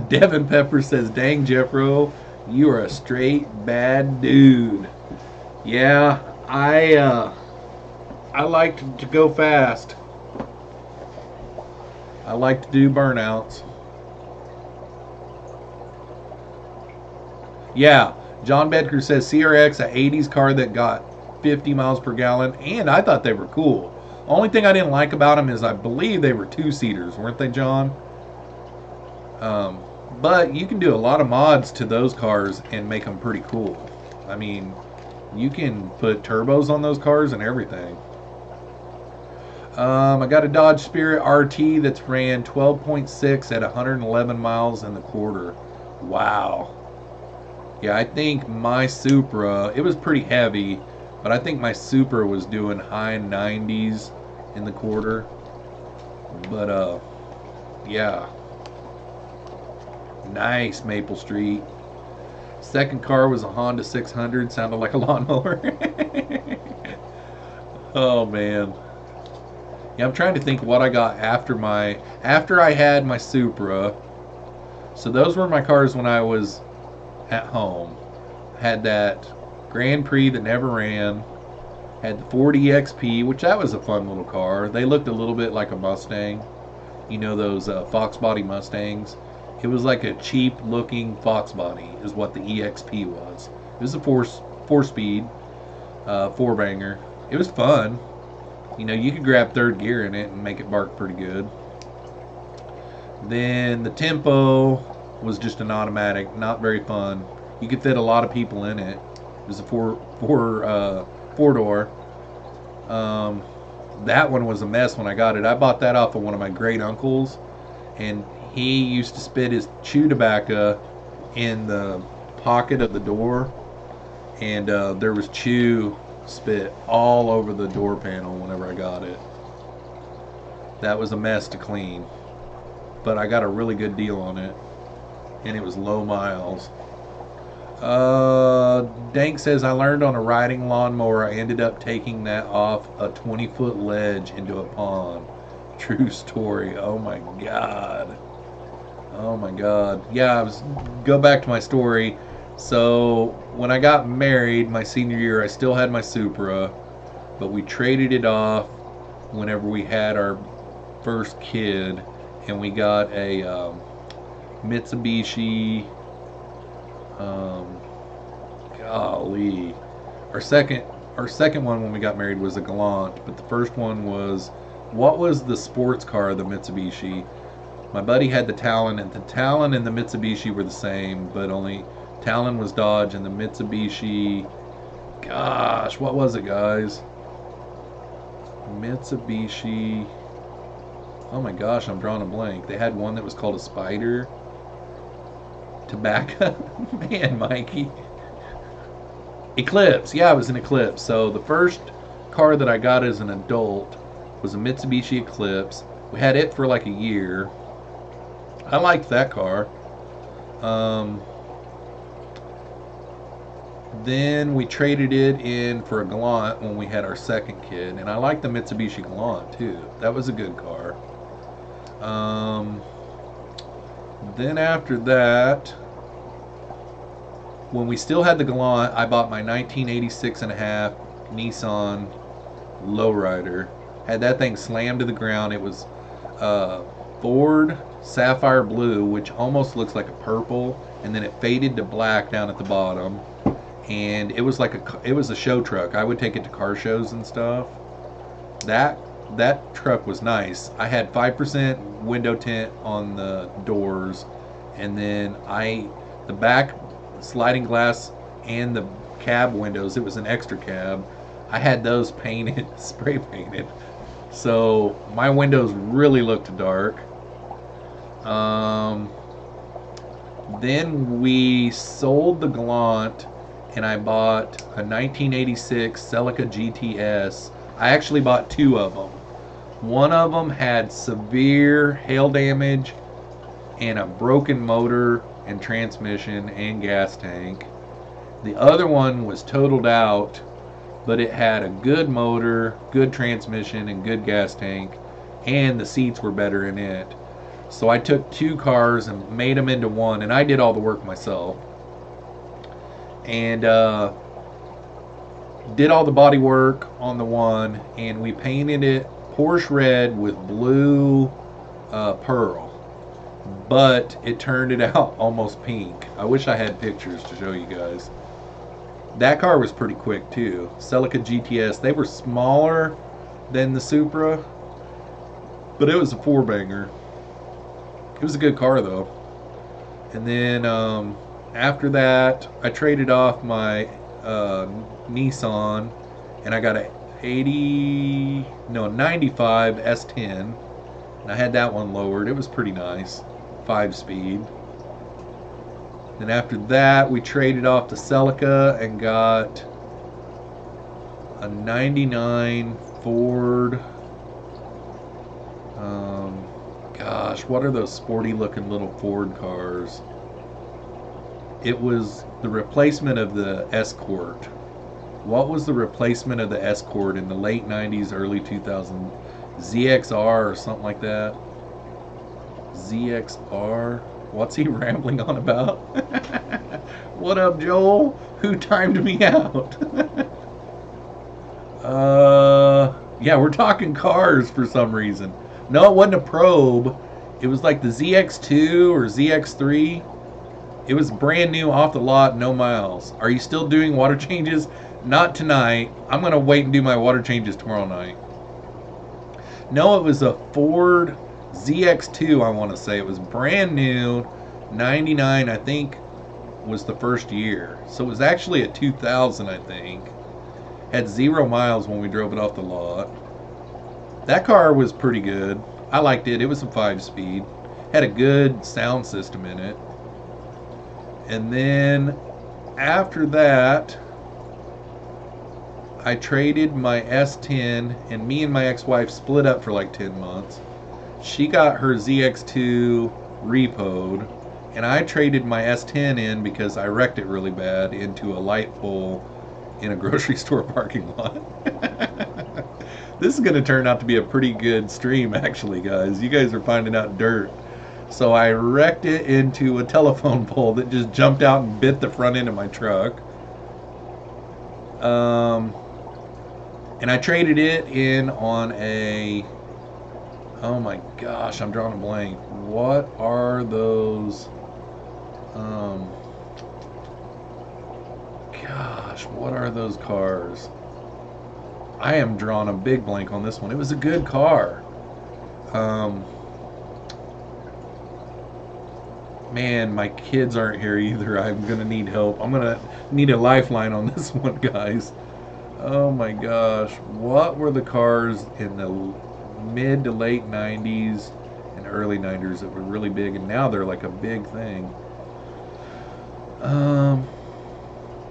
Devin Pepper says, dang Jeffro, you are a straight bad dude. Yeah, I like to go fast. I like to do burnouts. Yeah, John Bedker says CRX, a 80s car that got 50 miles per gallon, and I thought they were cool. Only thing I didn't like about them is I believe they were two-seaters, weren't they, John? But you can do a lot of mods to those cars and make them pretty cool. I mean, you can put turbos on those cars and everything. I got a Dodge Spirit RT that's ran 12.6 at 111 miles in the quarter. Wow. Yeah, I think my Supra, it was pretty heavy, but I think my Supra was doing high 90s in the quarter. But, yeah. Nice, Maple Street. Second car was a Honda 600. Sounded like a lawnmower. Oh, man. Yeah, I'm trying to think what I got after I had my Supra. So those were my cars when I was at home. Had that Grand Prix that never ran. Had the Ford EXP, which that was a fun little car. They looked a little bit like a Mustang. You know those Fox body Mustangs? It was like a cheap looking Fox body is what the EXP was. It was a four speed, four banger. It was fun. You know, you could grab third gear in it and make it bark pretty good. Then the Tempo was just an automatic, not very fun. You could fit a lot of people in it. It was a four door. That one was a mess when I got it. I bought that off of one of my great uncles, and he used to spit his chew tobacco in the pocket of the door, and there was chew spit all over the door panel whenever I got it. That was a mess to clean, but I got a really good deal on it, and it was low miles. Dank says, I learned on a riding lawnmower. I ended up taking that off a 20-foot ledge into a pond. True story. Oh my god. Oh my god. Yeah, go back to my story. So when I got married my senior year, I still had my Supra, but we traded it off whenever we had our first kid, and we got a Mitsubishi. Golly, our second one when we got married was a Galant, but the first one was, what was the sports car, the Mitsubishi? My buddy had the Talon, and the Talon and the Mitsubishi were the same, but only Talon was Dodge and the Mitsubishi, gosh, what was it, guys? Mitsubishi, oh my gosh, I'm drawing a blank. They had one that was called a Spider. Tobacco. Man, Mikey. Eclipse. Yeah, it was an Eclipse. So the first car that I got as an adult was a Mitsubishi Eclipse. We had it for like a year. I liked that car. Then we traded it in for a Galant when we had our second kid, and I liked the Mitsubishi Galant too. That was a good car. Then after that, when we still had the Galant, I bought my 1986 and a half Nissan Lowrider. Had that thing slammed to the ground. It was Ford Sapphire Blue, which almost looks like a purple, and then it faded to black down at the bottom. And it was like it was a show truck. I would take it to car shows and stuff. That truck was nice. I had 5% window tint on the doors, and then the back sliding glass and the cab windows, it was an extra cab, I had those painted, spray painted, so my windows really looked dark. Then we sold the Galant, and I bought a 1986 Celica GTS. I actually bought two of them. One of them had severe hail damage and a broken motor and transmission and gas tank. The other one was totaled out, but it had a good motor, good transmission, and good gas tank, and the seats were better in it. So I took two cars and made them into one, and I did all the work myself. And did all the body work on the one, and we painted it Porsche red with blue pearl, but it turned it out almost pink. I wish I had pictures to show you guys. That car was pretty quick too. Celica GTS. They were smaller than the Supra, but it was a four banger. It was a good car though. And then after that, I traded off my Nissan, and I got a 95 S10, and I had that one lowered. It was pretty nice, 5-speed. Then after that, we traded off the Celica and got a 99 Ford. Gosh, what are those sporty looking little Ford cars? It was the replacement of the Escort. What was the replacement of the Escort in the late 90s, early 2000s? ZXR or something like that? ZXR? What's he rambling on about? What up, Joel? Who timed me out? Yeah, we're talking cars for some reason. No, it wasn't a Probe. It was like the ZX2 or ZX3. It was brand new, off the lot, no miles. Are you still doing water changes? Not tonight. I'm going to wait and do my water changes tomorrow night. No, it was a Ford ZX2, I want to say. It was brand new, 99, I think, was the first year. So it was actually a 2000, I think. Had 0 miles when we drove it off the lot. That car was pretty good. I liked it. It was a 5-speed. Had a good sound system in it. And then after that, I traded my S10, and me and my ex-wife split up for like 10 months. She got her ZX2 repoed, and I traded my S10 in because I wrecked it really bad into a light pole in a grocery store parking lot. This is going to turn out to be a pretty good stream, actually, guys. You guys are finding out dirt. So I wrecked it into a telephone pole that just jumped out and bit the front end of my truck. And I traded it in on a... Oh my gosh, I'm drawing a blank. What are those... Gosh, what are those cars? I am drawing a big blank on this one. It was a good car. Man, my kids aren't here either. I'm going to need help. I'm going to need a lifeline on this one, guys. Oh my gosh. What were the cars in the mid to late 90s and early 90s that were really big, and now they're like a big thing?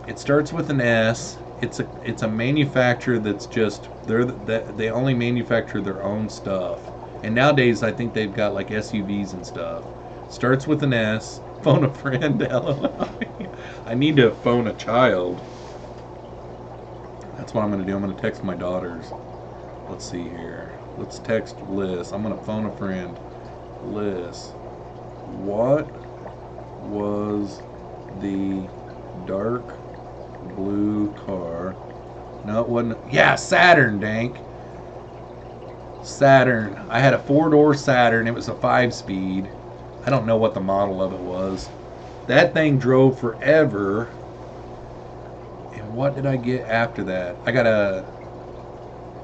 It starts with an S, it's a manufacturer that's just they only manufacture their own stuff. And nowadays I think they've got like SUVs and stuff. Starts with an S. Phone a friend. LOL. I need to phone a child. That's what I'm gonna do. I'm gonna text my daughters. Let's see here. Let's text Liz. I'm gonna phone a friend. Liz, what was the dark blue car? No, it wasn't. Yeah, Saturn, dank. Saturn. I had a 4-door Saturn. It was a 5-speed. I don't know what the model of it was. That thing drove forever. And what did I get after that? I got a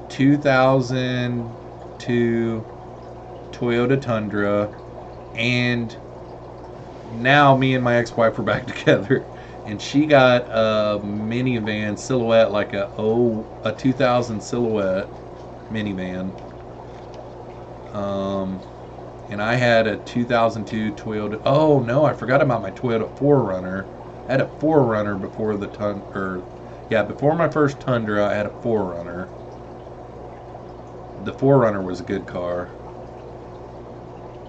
2002 Toyota Tundra, and now me and my ex-wife are back together, and she got a minivan Silhouette, like a 2000 Silhouette minivan, and I had a 2002 Toyota. Oh no, I forgot about my Toyota 4Runner. I had a 4Runner before the before my first Tundra. I had a 4Runner. The 4Runner was a good car.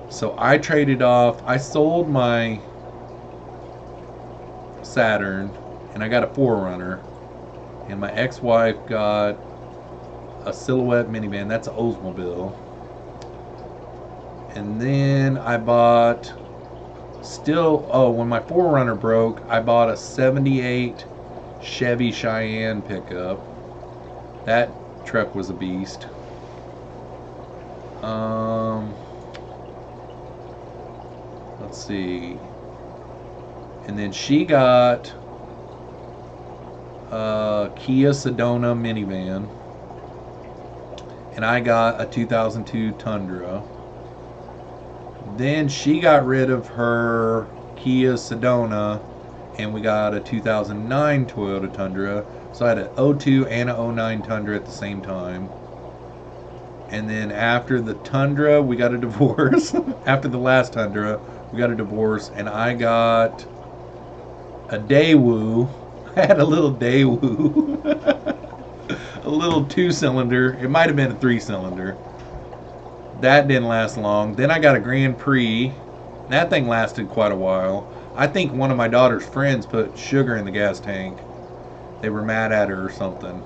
So I traded off. I sold my Saturn, and I got a 4Runner, and my ex-wife got a Silhouette minivan. That's an Oldsmobile. And then I bought, when my 4Runner broke, I bought a 78 Chevy Cheyenne pickup. That truck was a beast. Let's see. And then she got a Kia Sedona minivan, and I got a 2002 Tundra. Then she got rid of her Kia Sedona, and we got a 2009 Toyota Tundra. So I had an 02 and a 09 Tundra at the same time. And then after the Tundra, we got a divorce. After the last Tundra, we got a divorce, and I got a Daewoo. I had a little Daewoo. A little 2-cylinder. It might have been a 3-cylinder. That didn't last long. Then I got a Grand Prix. That thing lasted quite a while. I think one of my daughter's friends put sugar in the gas tank. They were mad at her or something.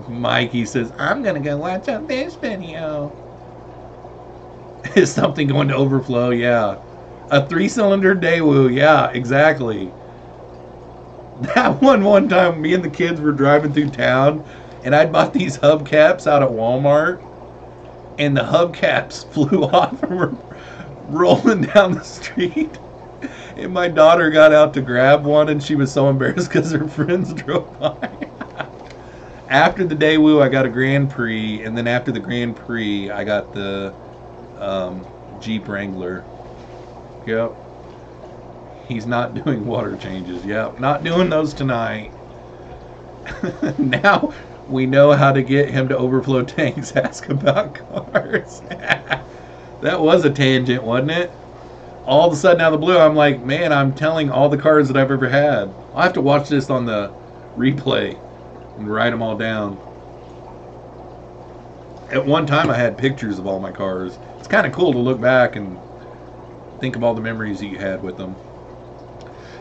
Mikey says, I'm gonna go watch a fish video. Is something going to overflow? Yeah. A 3-cylinder Daewoo. Yeah, exactly. That one time, me and the kids were driving through town, and I'd bought these hubcaps out at Walmart, and the hubcaps flew off and were rolling down the street. And my daughter got out to grab one, and she was so embarrassed because her friends drove by. After the Daewoo, I got a Grand Prix, and then after the Grand Prix, I got the Jeep Wrangler. Yep. He's not doing water changes. Yep, not doing those tonight. Now we know how to get him to overflow tanks. Ask about cars. That was a tangent, wasn't it? All of a sudden, out of the blue, I'm like, man, I'm telling all the cars that I've ever had. I'll have to watch this on the replay and write them all down. At one time, I had pictures of all my cars. It's kind of cool to look back and think of all the memories you had with them.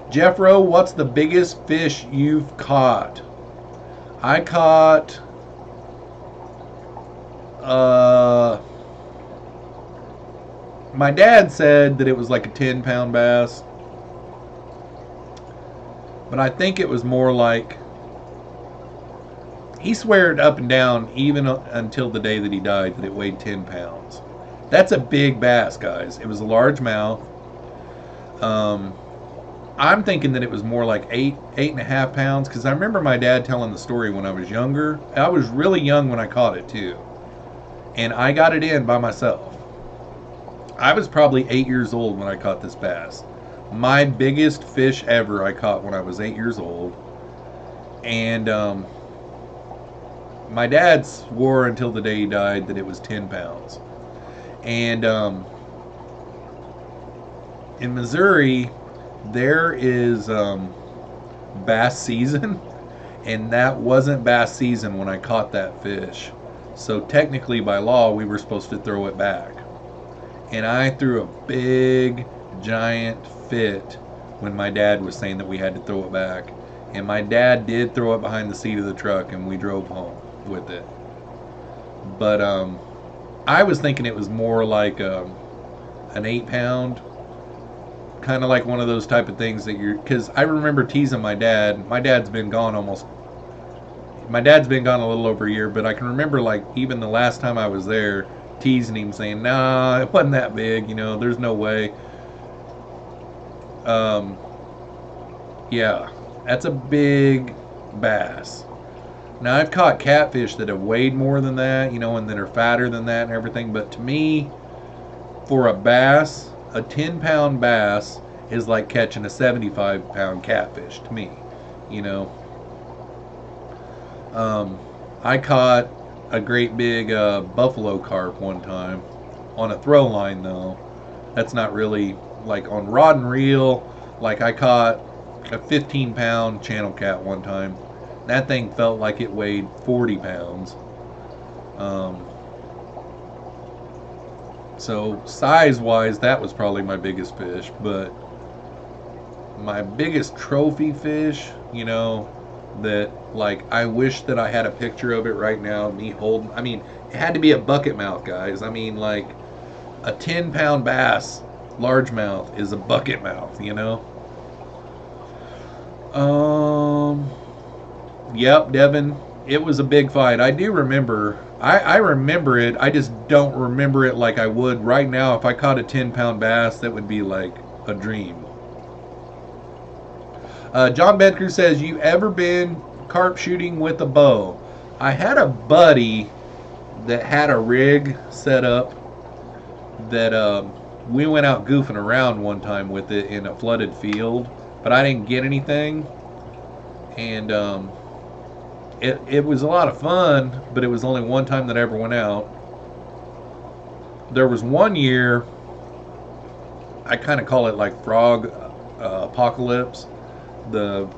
Jeffro, what's the biggest fish you've caught? I caught my dad said that it was like a 10-pound bass, but I think it was more like, he sweared up and down even until the day that he died that it weighed 10 pounds. That's a big bass, guys. It was a largemouth. I'm thinking that it was more like 8.5 pounds, because I remember my dad telling the story when I was younger. I was really young when I caught it too, and I got it in by myself. I was probably 8 years old when I caught this bass. My biggest fish ever I caught when I was 8 years old, and my dad swore until the day he died that it was 10 pounds. And in Missouri, there is bass season, and that wasn't bass season when I caught that fish. So technically, by law, we were supposed to throw it back. And I threw a big, giant fit when my dad was saying that we had to throw it back. And my dad did throw it behind the seat of the truck, and we drove home with it. But I was thinking it was more like an 8-pound, kind of like one of those type of things that you're, because I remember teasing my dad. My dad's been gone a little over a year, but I can remember, like, even the last time I was there, teasing him, saying, nah, it wasn't that big, there's no way. Yeah, that's a big bass. Now, I've caught catfish that have weighed more than that, and that are fatter than that and everything, but to me, for a bass, a 10-pound bass is like catching a 75-pound catfish to me, I caught a great big buffalo carp one time on a throw line, though. That's not really, like, on rod and reel. Like, I caught a 15-pound channel cat one time. That thing felt like it weighed 40 pounds. So size-wise, that was probably my biggest fish. But my biggest trophy fish, that, like, I wish that I had a picture of it right now, me holding. I mean, it had to be a bucket mouth, guys. I mean, like, a 10-pound bass, largemouth, is a bucket mouth, Yep, Devin, it was a big fight. I do remember. I remember it. I just don't remember it like I would right now. If I caught a 10-pound bass, that would be like a dream. John Bedker says, you ever been carp shooting with a bow? I had a buddy that had a rig set up that we went out goofing around one time with it in a flooded field, but I didn't get anything. And it was a lot of fun, but it was only one time that I ever went out. There was one year, I kind of call it like frog apocalypse. The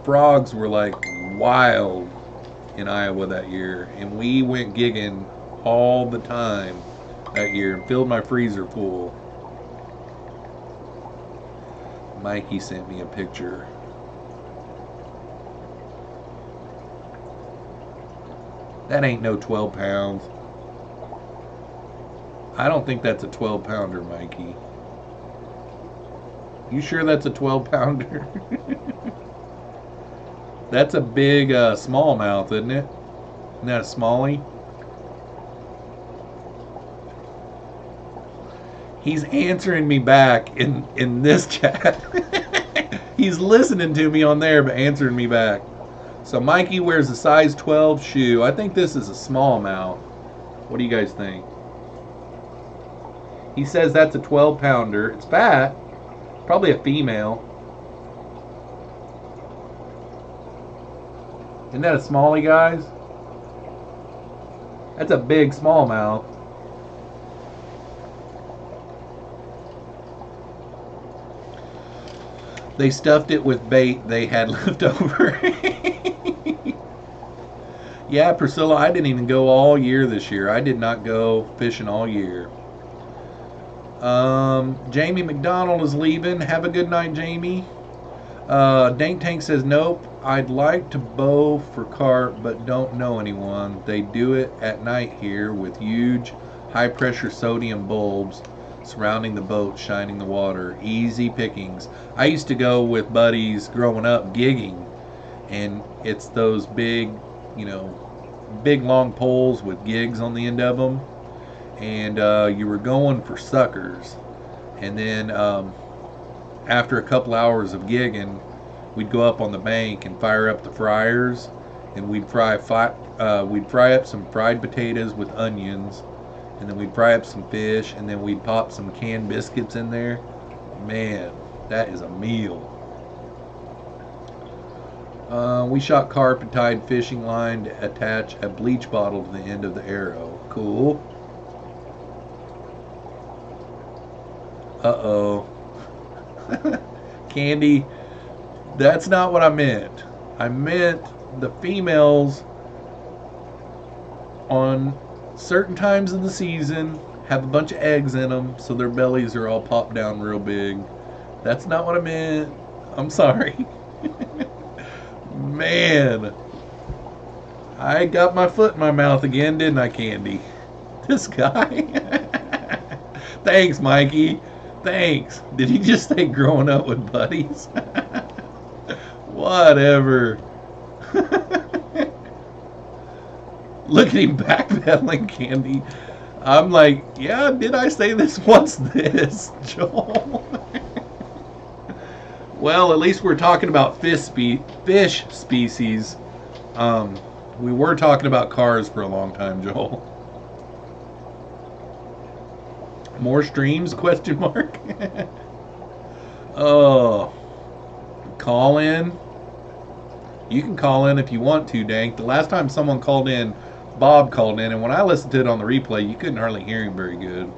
frogs were like wild in Iowa that year, and we went gigging all the time that year and filled my freezer full. Mikey sent me a picture. That ain't no 12 pounds. I don't think that's a 12 pounder, Mikey. You sure that's a 12 pounder? That's a big smallmouth, isn't it? Isn't that a smallie? He's answering me back in this chat. He's listening to me on there, but answering me back. So Mikey wears a size 12 shoe. I think this is a smallmouth. What do you guys think? He says that's a 12 pounder. It's fat. Probably a female. Isn't that a smallie, guys? That's a big smallmouth. They stuffed it with bait they had left over. Yeah, Priscilla, I didn't even go all year this year. I did not go fishing all year. Jamie McDonald is leaving. Have a good night, Jamie. Dank Tank says, nope. I'd like to bow for carp, but don't know anyone. They do it at night here with huge high-pressure sodium bulbs surrounding the boat, shining the water. Easy pickings. I used to go with buddies growing up gigging, and it's those big, big long poles with gigs on the end of them, and you were going for suckers. And then after a couple hours of gigging, we'd go up on the bank and fire up the fryers, and we'd fry up some fried potatoes with onions, and then we'd fry up some fish, and then we'd pop some canned biscuits in there. Man, that is a meal. We shot carp and tied fishing line to attach a bleach bottle to the end of the arrow. Cool. Uh-oh. Candy, that's not what I meant. I meant the females on certain times of the season have a bunch of eggs in them, so their bellies are all popped down real big. That's not what I meant. I'm sorry. Man, I got my foot in my mouth again, didn't I, Candy? This guy. Thanks, Mikey. Thanks. Did he just say growing up with buddies? Whatever. Look at him backpedaling, Candy. I'm like, yeah, did I say this? What's this, Joel? Well, at least we're talking about fish species. We were talking about cars for a long time, Joel. More streams? Question mark. Oh, call in. You can call in if you want to, Dank. The last time someone called in, Bob called in, and when I listened to it on the replay, you couldn't hardly hear him very good.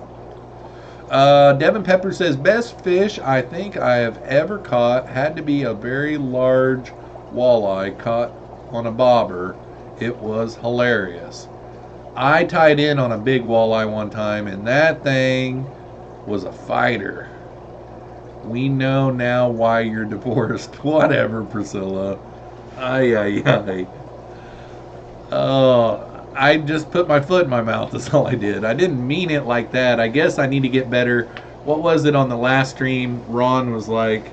Devin Pepper says, best fish I think I have ever caught had to be a very large walleye caught on a bobber. It was hilarious. I tied in on a big walleye one time, and that thing was a fighter. We know now why you're divorced. Whatever, Priscilla. Ay, ay, ay. I just put my foot in my mouth. That's all I did. I didn't mean it like that. I guess I need to get better. What was it on the last stream? Ron was like,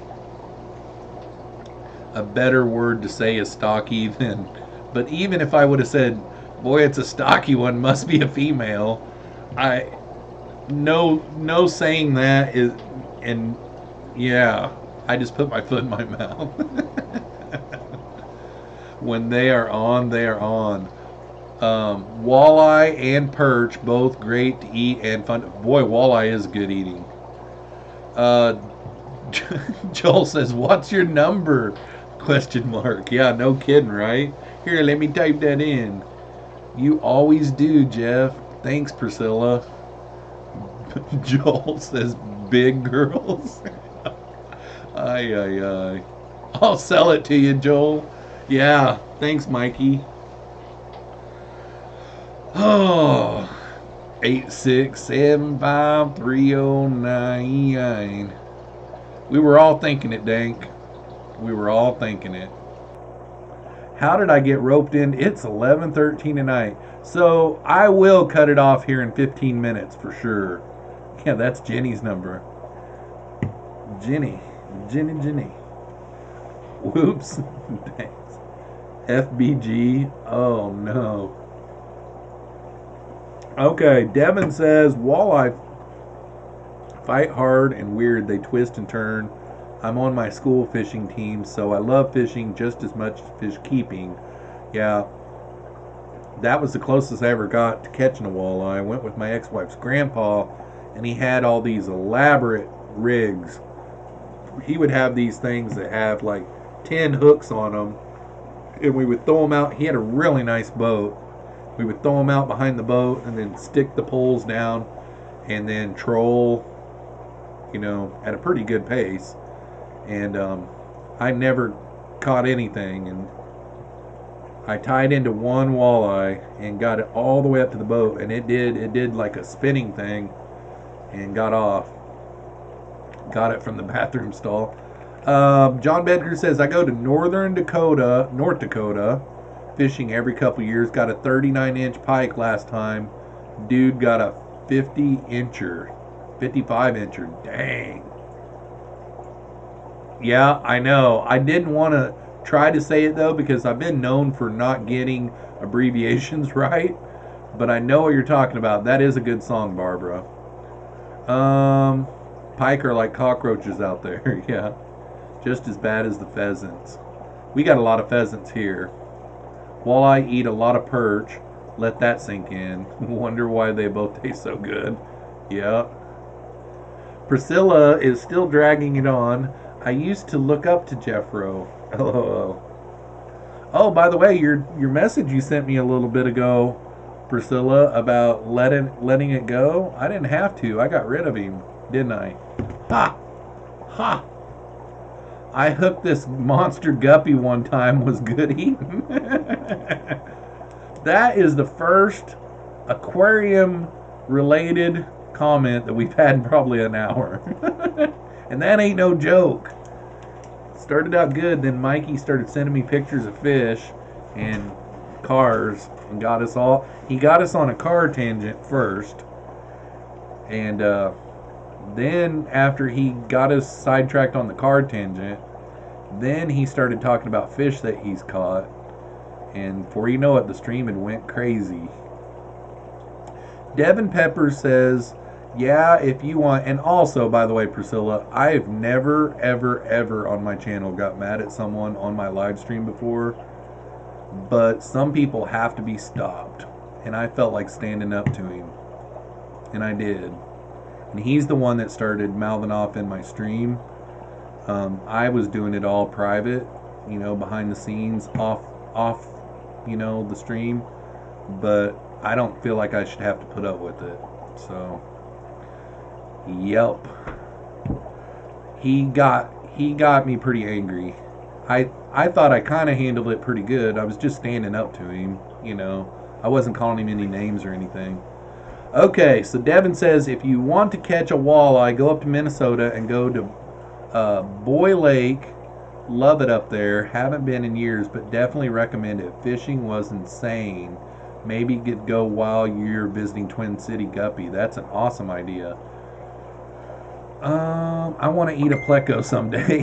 a better word to say is stocky than... But even if I would have said, boy, it's a stocky one, must be a female. No saying that is... And yeah, I just put my foot in my mouth. When they are on, they are on. Walleye and perch, both great to eat and fun. Boy, walleye is good eating. Joel says, what's your number? Question mark. Yeah, no kidding, right? Here, let me type that in. You always do, Jeff. Thanks, Priscilla. Joel says, big girls. Ay, ay, ay. I'll sell it to you, Joel. Yeah, thanks, Mikey. Oh, 8675309. We were all thinking it, Dank. We were all thinking it. How did I get roped in? It's 11:13 tonight. So I will cut it off here in 15 minutes for sure. Yeah, that's Jenny's number. Jenny. Whoops. Thanks. FBG. Oh no. Okay, Devin says, walleye fight hard and weird. They twist and turn. I'm on my school fishing team, so I love fishing just as much as fish keeping. Yeah, that was the closest I ever got to catching a walleye. I went with my ex-wife's grandpa, and he had all these elaborate rigs. He would have these things that have like 10 hooks on them, and we would throw them out. He had a really nice boat. We would throw them out behind the boat and then stick the poles down and then troll, you know, at a pretty good pace. And I never caught anything. And I tied into one walleye and got it all the way up to the boat. And it did like a spinning thing and got off. Got it from the bathroom stall. John Bedker says, I go to North Dakota, fishing every couple years. Got a 39-inch pike last time. Dude got a 50-incher, 55-incher. Dang. Yeah, I know. I didn't want to try to say it though because I've been known for not getting abbreviations right. But I know what you're talking about. That is a good song, Barbara. Pike are like cockroaches out there. Yeah, just as bad as the pheasants. We got a lot of pheasants here. Walleye eat a lot of perch. Let that sink in. Wonder why they both taste so good. Yeah. Priscilla is still dragging it on. I used to look up to Jeffro. LOL. Oh, by the way, your message you sent me a little bit ago, Priscilla, about letting it go. I didn't have to. I got rid of him, didn't I? Ha! Ha! I hooked this monster guppy one time, was good eating. That is the first aquarium related comment that we've had in probably an hour. And that ain't no joke. Started out good, then Mikey started sending me pictures of fish and cars and got us all. He got us on a car tangent first, and then after he got us sidetracked on the car tangent, then he started talking about fish that he's caught, and before you know it, the stream had went crazy. Devin Pepper says, yeah, if you want. And also, by the way, Priscilla, I've never, ever, ever on my channel got mad at someone on my live stream before, but some people have to be stopped, and I felt like standing up to him, and I did. And he's the one that started mouthing off in my stream. I was doing it all private, you know, behind the scenes, off, you know, the stream, but I don't feel like I should have to put up with it. So, yep. He got me pretty angry. I thought I kind of handled it pretty good. I was just standing up to him, you know. I wasn't calling him any names or anything. Okay, so Devin says, if you want to catch a walleye, go up to Minnesota and go to Boy Lake. Love it up there. Haven't been in years, but definitely recommend it. Fishing was insane. Maybe go while you're visiting Twin City Guppy. That's an awesome idea. I want to eat a pleco someday.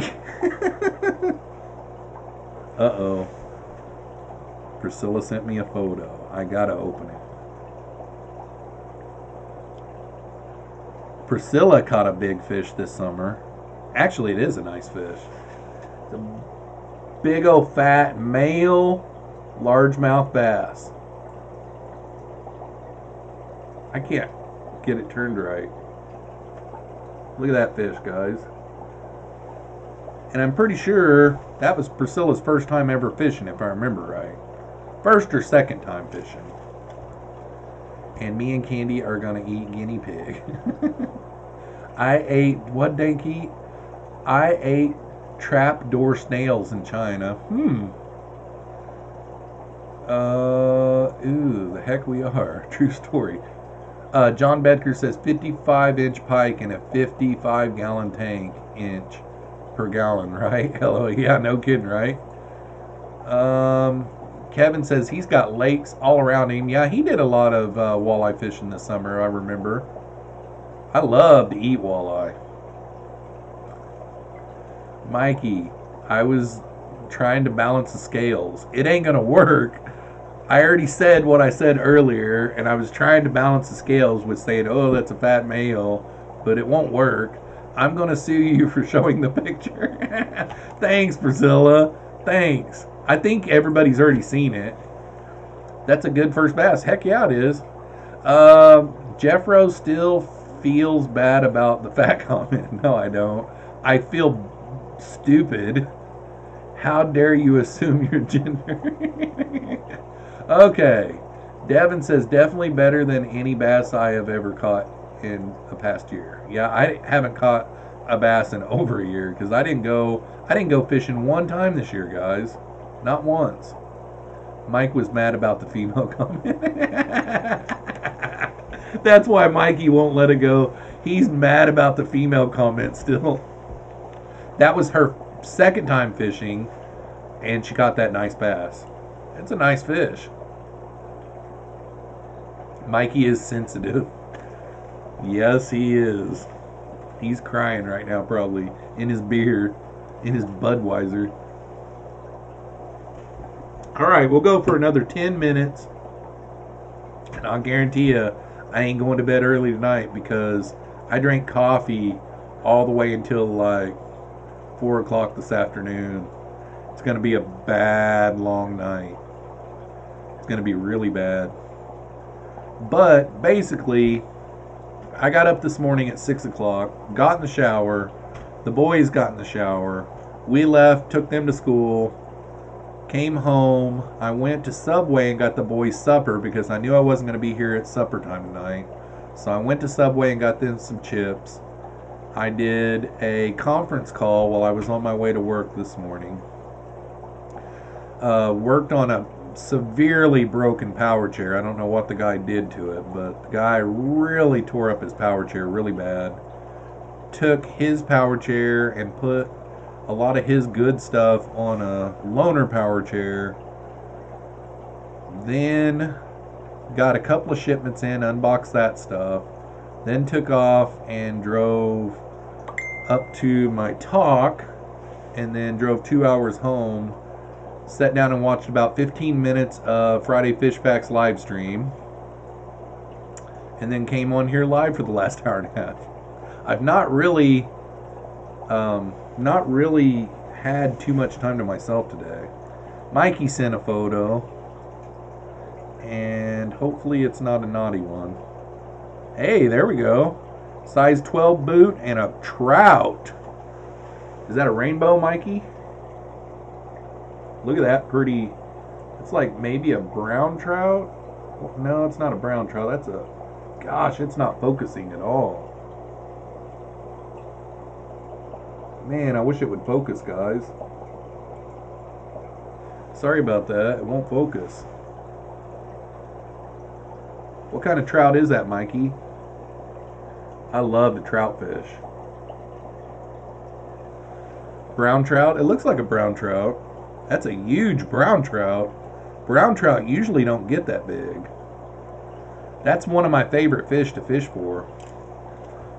Uh-oh. Priscilla sent me a photo. I gotta open it. Priscilla caught a big fish this summer. Actually, it is a nice fish. It's a big old fat male largemouth bass. I can't get it turned right. Look at that fish, guys. And I'm pretty sure that was Priscilla's first time ever fishing, if I remember right. First or second time fishing. And me and Candy are going to eat guinea pig. I ate, what did I eat? I ate trapdoor snails in China. Ooh, the heck we are. True story. John Bedker says 55-inch pike in a 55-gallon tank, inch per gallon, right? Hello, yeah, no kidding, right? Kevin says he's got lakes all around him. Yeah, he did a lot of walleye fishing this summer, I remember. I love to eat walleye. Mikey, I was trying to balance the scales. It ain't gonna work. I already said what I said earlier, and I was trying to balance the scales with saying, oh, that's a fat male, but it won't work. I'm going to sue you for showing the picture. Thanks, Priscilla. Thanks. I think everybody's already seen it. That's a good first bass. Heck yeah, it is. Jeffroz still feels bad about the fat comment. No, I don't. I feel stupid. How dare you assume your gender? Okay. Devin says definitely better than any bass I have ever caught in the past year. Yeah, I haven't caught a bass in over a year because I didn't go fishing one time this year, guys. Not once. Mike was mad about the female comment. That's why Mikey won't let it go. He's mad about the female comment still. That was her second time fishing, and she caught that nice bass. It's a nice fish. Mikey is sensitive. Yes, he is. He's crying right now, probably, in his beer, in his Budweiser. Alright, we'll go for another 10 minutes. And I'll guarantee you, I ain't going to bed early tonight because I drank coffee all the way until like 4 o'clock this afternoon. It's going to be a bad, long night. It's going to be really bad. But basically, I got up this morning at 6 o'clock, got in the shower, the boys got in the shower, we left, took them to school, came home, I went to Subway and got the boys supper because I knew I wasn't going to be here at supper time tonight. So I went to Subway and got them some chips. I did a conference call while I was on my way to work this morning. Worked on a severely broken power chair. I don't know what the guy did to it, but the guy really tore up his power chair really bad. Took his power chair and put a lot of his good stuff on a loaner power chair. Then got a couple of shipments in, unboxed that stuff. Then took off and drove up to my talk, and then drove 2 hours home. Sat down and watched about 15 minutes of Friday Fish Packs live stream, and then came on here live for the last hour and a half. I've not really had too much time to myself today. Mikey sent a photo, and hopefully it's not a naughty one. Hey, there we go. Size 12 boot and a trout. Is that a rainbow, Mikey? Look at that pretty. It's like maybe a brown trout. No, it's not a brown trout. That's a. Gosh, it's not focusing at all. Man, I wish it would focus, guys. Sorry about that. It won't focus. What kind of trout is that, Mikey? I love the trout fish. Brown trout? It looks like a brown trout. That's a huge brown trout. Brown trout usually don't get that big. That's one of my favorite fish to fish for.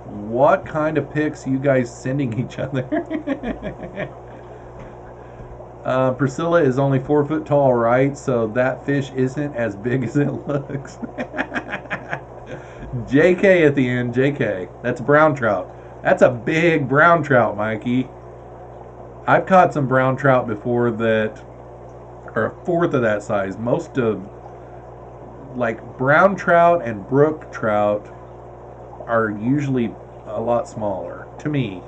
What kind of pics you guys sending each other? Priscilla is only 4 foot tall, right? So that fish isn't as big as it looks. JK at the end, JK. That's brown trout. That's a big brown trout, Mikey. I've caught some brown trout before that are a fourth of that size. Most of, like, brown trout and brook trout are usually a lot smaller, to me.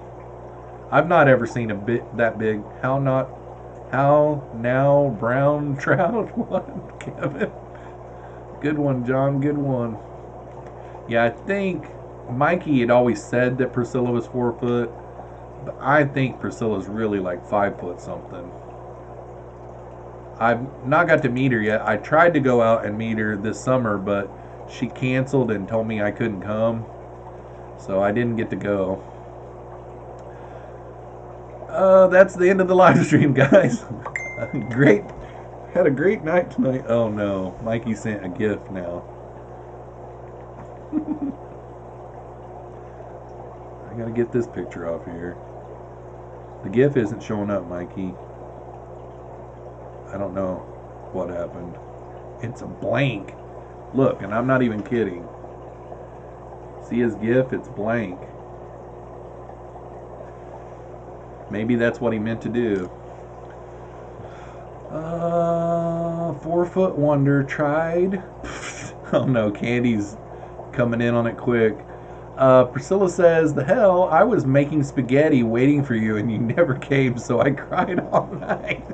I've not ever seen a bit that big. How now brown trout? What, Kevin? Good one, John, good one. Yeah, I think Mikey had always said that Priscilla was 4 foot. But I think Priscilla's really like 5 foot something. I've not got to meet her yet. I tried to go out and meet her this summer, but she canceled and told me I couldn't come. So I didn't get to go. That's the end of the live stream, guys. Great. Had a great night tonight. Oh no, Mikey sent a gift now. I gotta get this picture off here. The GIF isn't showing up, Mikey. I don't know what happened. It's a blank. Look, and I'm not even kidding. See his GIF? It's blank. Maybe that's what he meant to do. 4 foot wonder tried. Oh no, Candy's coming in on it quick. Priscilla says, the hell, I was making spaghetti waiting for you and you never came, so I cried all night.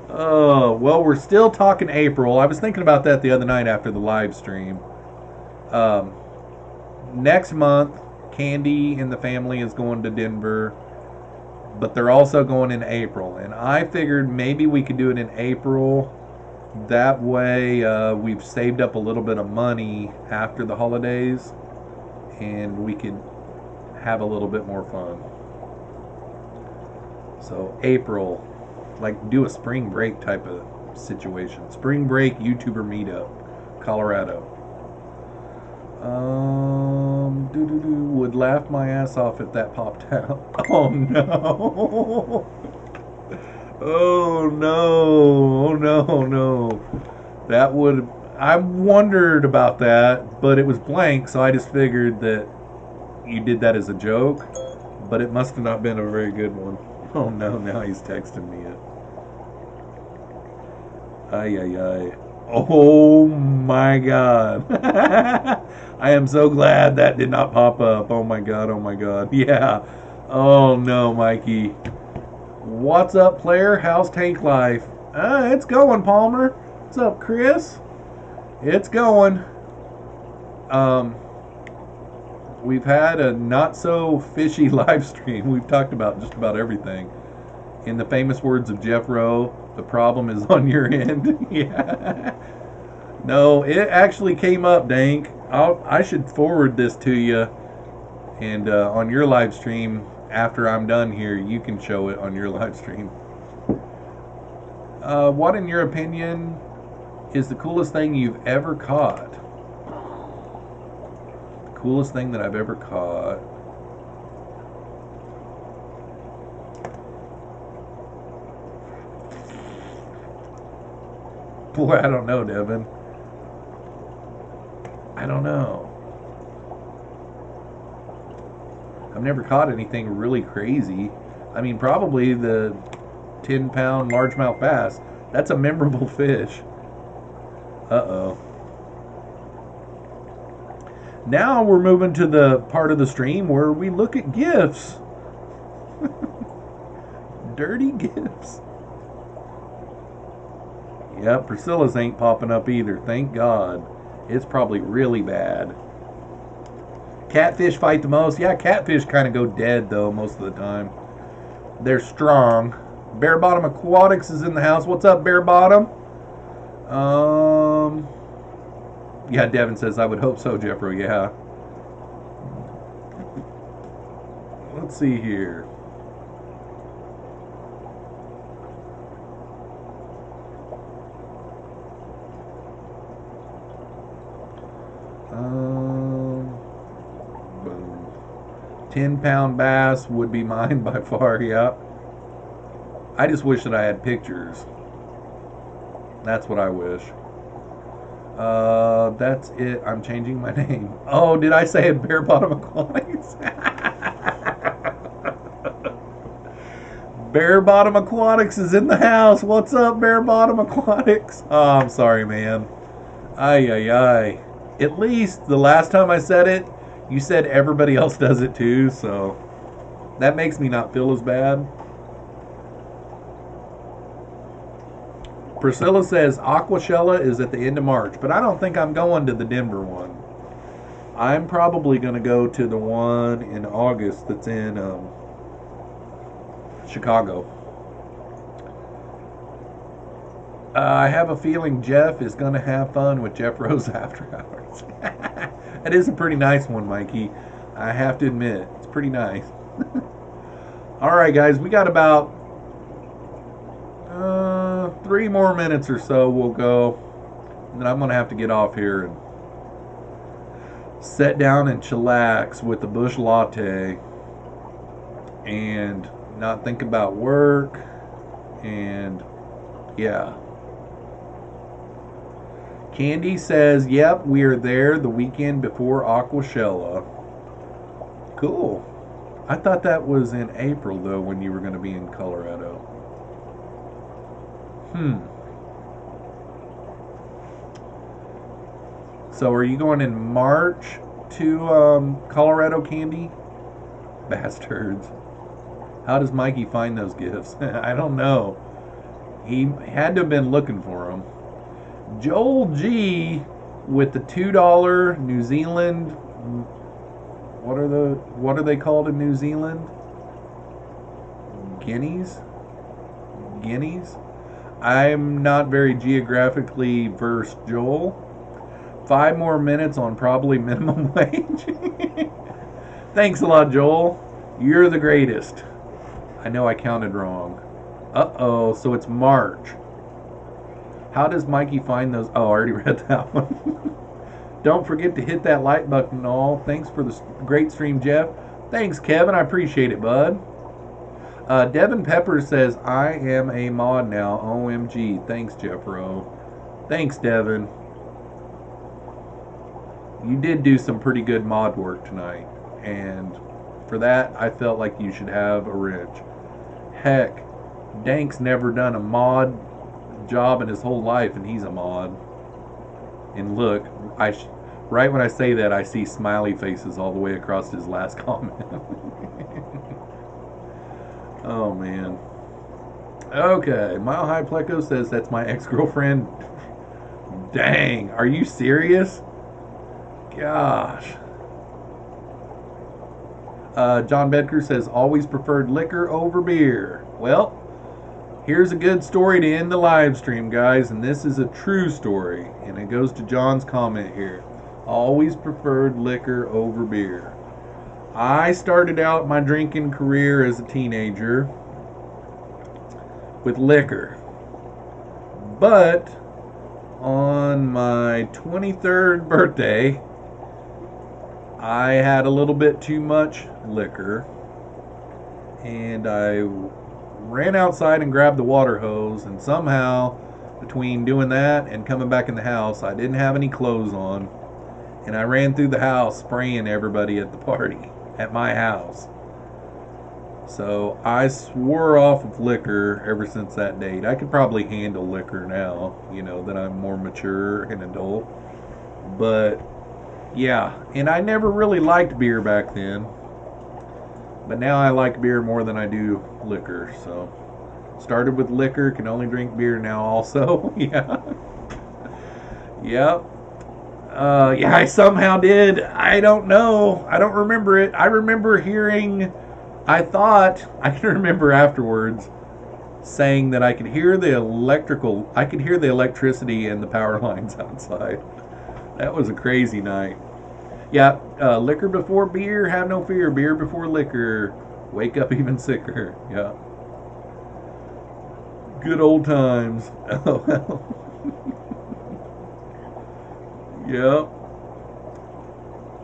Oh, well, we're still talking April. I was thinking about that the other night after the live stream. Next month, Candy and the family is going to Denver, but they're also going in April. And I figured maybe we could do it in April. That way, we've saved up a little bit of money after the holidays, and we could have a little bit more fun. So April, like do a spring break type of situation. Spring break YouTuber meetup, Colorado. Would laugh my ass off if that popped out. Oh no. Oh no. Oh no, no. That would, I wondered about that, but it was blank, so I just figured that you did that as a joke, but it must have not been a very good one. Oh no, now he's texting me it. Ay, ay, ay. Oh my god. I am so glad that did not pop up. Oh my god, oh my god. Yeah. Oh no, Mikey. What's up, player? How's tank life? It's going, Palmer. What's up, Chris? It's going. We've had a not so fishy live stream. We've talked about just about everything. In the famous words of Jeffroz, the problem is on your end. Yeah. No, it actually came up, Dank. I should forward this to you, and on your live stream after I'm done here, you can show it on your live stream. What, in your opinion, is the coolest thing you've ever caught? The coolest thing that I've ever caught. Boy, I don't know, Devin. I don't know. I've never caught anything really crazy. I mean, probably the 10-pound largemouth bass. That's a memorable fish. Uh-oh. Now we're moving to the part of the stream where we look at gifts. Dirty gifts. Yep, Priscilla's ain't popping up either. Thank God. It's probably really bad. Catfish fight the most. Yeah, catfish kind of go dead, though, most of the time. They're strong. Bear Bottom Aquatics is in the house. What's up, Bear Bottom? Yeah, Devin says, I would hope so, Jeffro. Yeah. Let's see here. Boom. 10-pound bass would be mine by far, yeah. I just wish that I had pictures. That's what I wish. That's it. I'm changing my name. Oh, did I say it? Bear Bottom Aquatics? Bear Bottom Aquatics is in the house. What's up, Bear Bottom Aquatics? Oh, I'm sorry, man. Ay, ay, ay. At least the last time I said it, you said everybody else does it too, so that makes me not feel as bad. Priscilla says Aquashella is at the end of March, but I don't think I'm going to the Denver one. I'm probably going to go to the one in August that's in Chicago. I have a feeling Jeff is going to have fun with Jeffroz After Hours. That is a pretty nice one, Mikey. I have to admit, it's pretty nice. All right, guys, we got about 3 more minutes or so. We'll go. And then I'm going to have to get off here and sit down and chillax with the bush latte and not think about work. And yeah. Candy says, yep, we are there the weekend before Aquashella. Cool. I thought that was in April, though, when you were going to be in Colorado. So are you going in March to Colorado, Candy? Bastards. How does Mikey find those gifts? I don't know. He had to have been looking for them. Joel G with the $2 New Zealand. What are they called in New Zealand? Guineas? I'm not very geographically versed, Joel. 5 more minutes on probably minimum wage. Thanks a lot, Joel. You're the greatest. I know I counted wrong. Uh-oh, so it's March. How does Mikey find those? Oh, I already read that one. Don't forget to hit that like button and all. Thanks for the great stream, Jeff. Thanks, Kevin. I appreciate it, bud. Devin Pepper says, I am a mod now. OMG. Thanks, Jeffro. Thanks, Devin. You did do some pretty good mod work tonight. And for that, I felt like you should have a wrench. Heck, Dank's never done a mod job in his whole life, and he's a mod. And look, right when I say that, I see smiley faces all the way across his last comment. Oh, man. Okay, Mile High Pleco says that's my ex-girlfriend. Dang, are you serious? Gosh. John Bedker says, always preferred liquor over beer. Well, here's a good story to end the live stream, guys, and this is a true story, and it goes to John's comment here. Always preferred liquor over beer. I started out my drinking career as a teenager with liquor, but on my 23rd birthday, I had a little bit too much liquor, and I ran outside and grabbed the water hose, and somehow between doing that and coming back in the house, I didn't have any clothes on, and I ran through the house spraying everybody at the party at my house. So I swore off of liquor ever since that date. I could probably handle liquor now, you know, that I'm more mature and adult. But yeah, and I never really liked beer back then. But now I like beer more than I do liquor. So started with liquor, can only drink beer now also. Yeah. Yep. Yeah, I somehow did. I don't know. I don't remember it. I remember hearing, I can remember afterwards saying that I could hear the electricity and the power lines outside. That was a crazy night. Yeah, liquor before beer, have no fear. Beer before liquor, wake up even sicker. Yeah. Good old times. Oh, Yep.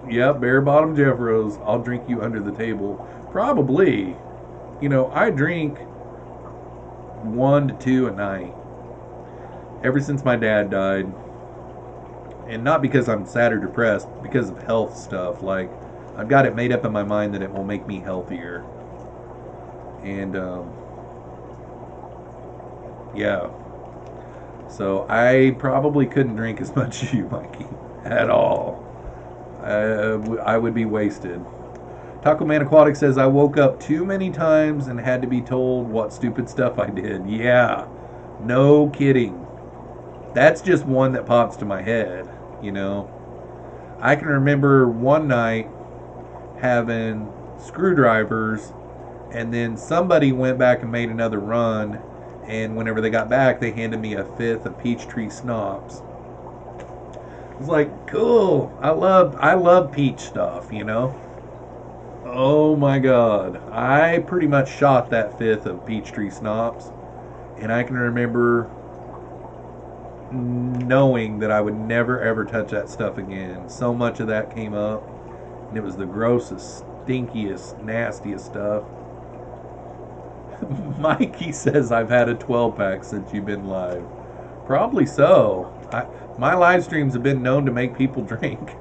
Yep, bare bottom Jeffroz. I'll drink you under the table. Probably. You know, I drink 1 to 2 a night. Ever since my dad died. And not because I'm sad or depressed, because of health stuff. Like, I've got it made up in my mind that it will make me healthier. And, yeah. So I probably couldn't drink as much as you, Mikey, at all. I would be wasted. Taco Man Aquatic says, I woke up too many times and had to be told what stupid stuff I did. Yeah, no kidding. That's just one that pops to my head, you know. I can remember one night having screwdrivers, and then somebody went back and made another run, and whenever they got back, they handed me a 5th of Peachtree Schnapps. It was like, cool. I love peach stuff, you know. Oh my God. I pretty much shot that 5th of Peachtree Schnapps, and I can remember knowing that I would never ever touch that stuff again. So much of that came up, and it was the grossest, stinkiest, nastiest stuff. Mikey says I've had a 12-pack since you've been live. Probably so. My live streams have been known to make people drink.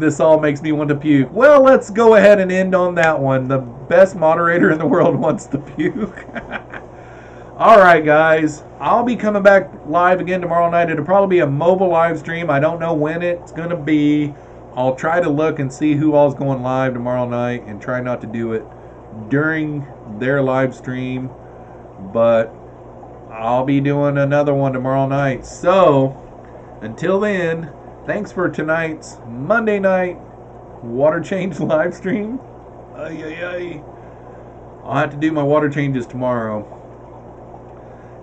This all makes me want to puke. Well, let's go ahead and end on that one. The best moderator in the world wants to puke. Alright, guys. I'll be coming back live again tomorrow night. It'll probably be a mobile live stream. I don't know when it's going to be. I'll try to look and see who all's going live tomorrow night and try not to do it during their live stream, but I'll be doing another one tomorrow night. So until then, thanks for tonight's Monday night water change live stream. I'll have to do my water changes tomorrow.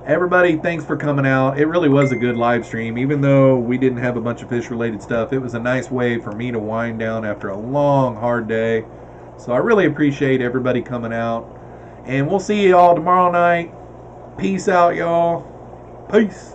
Everybody, thanks for coming out. It really was a good live stream. Even though we didn't have a bunch of fish related stuff, it was a nice way for me to wind down after a long, hard day. So I really appreciate everybody coming out. And we'll see you all tomorrow night. Peace out, y'all. Peace.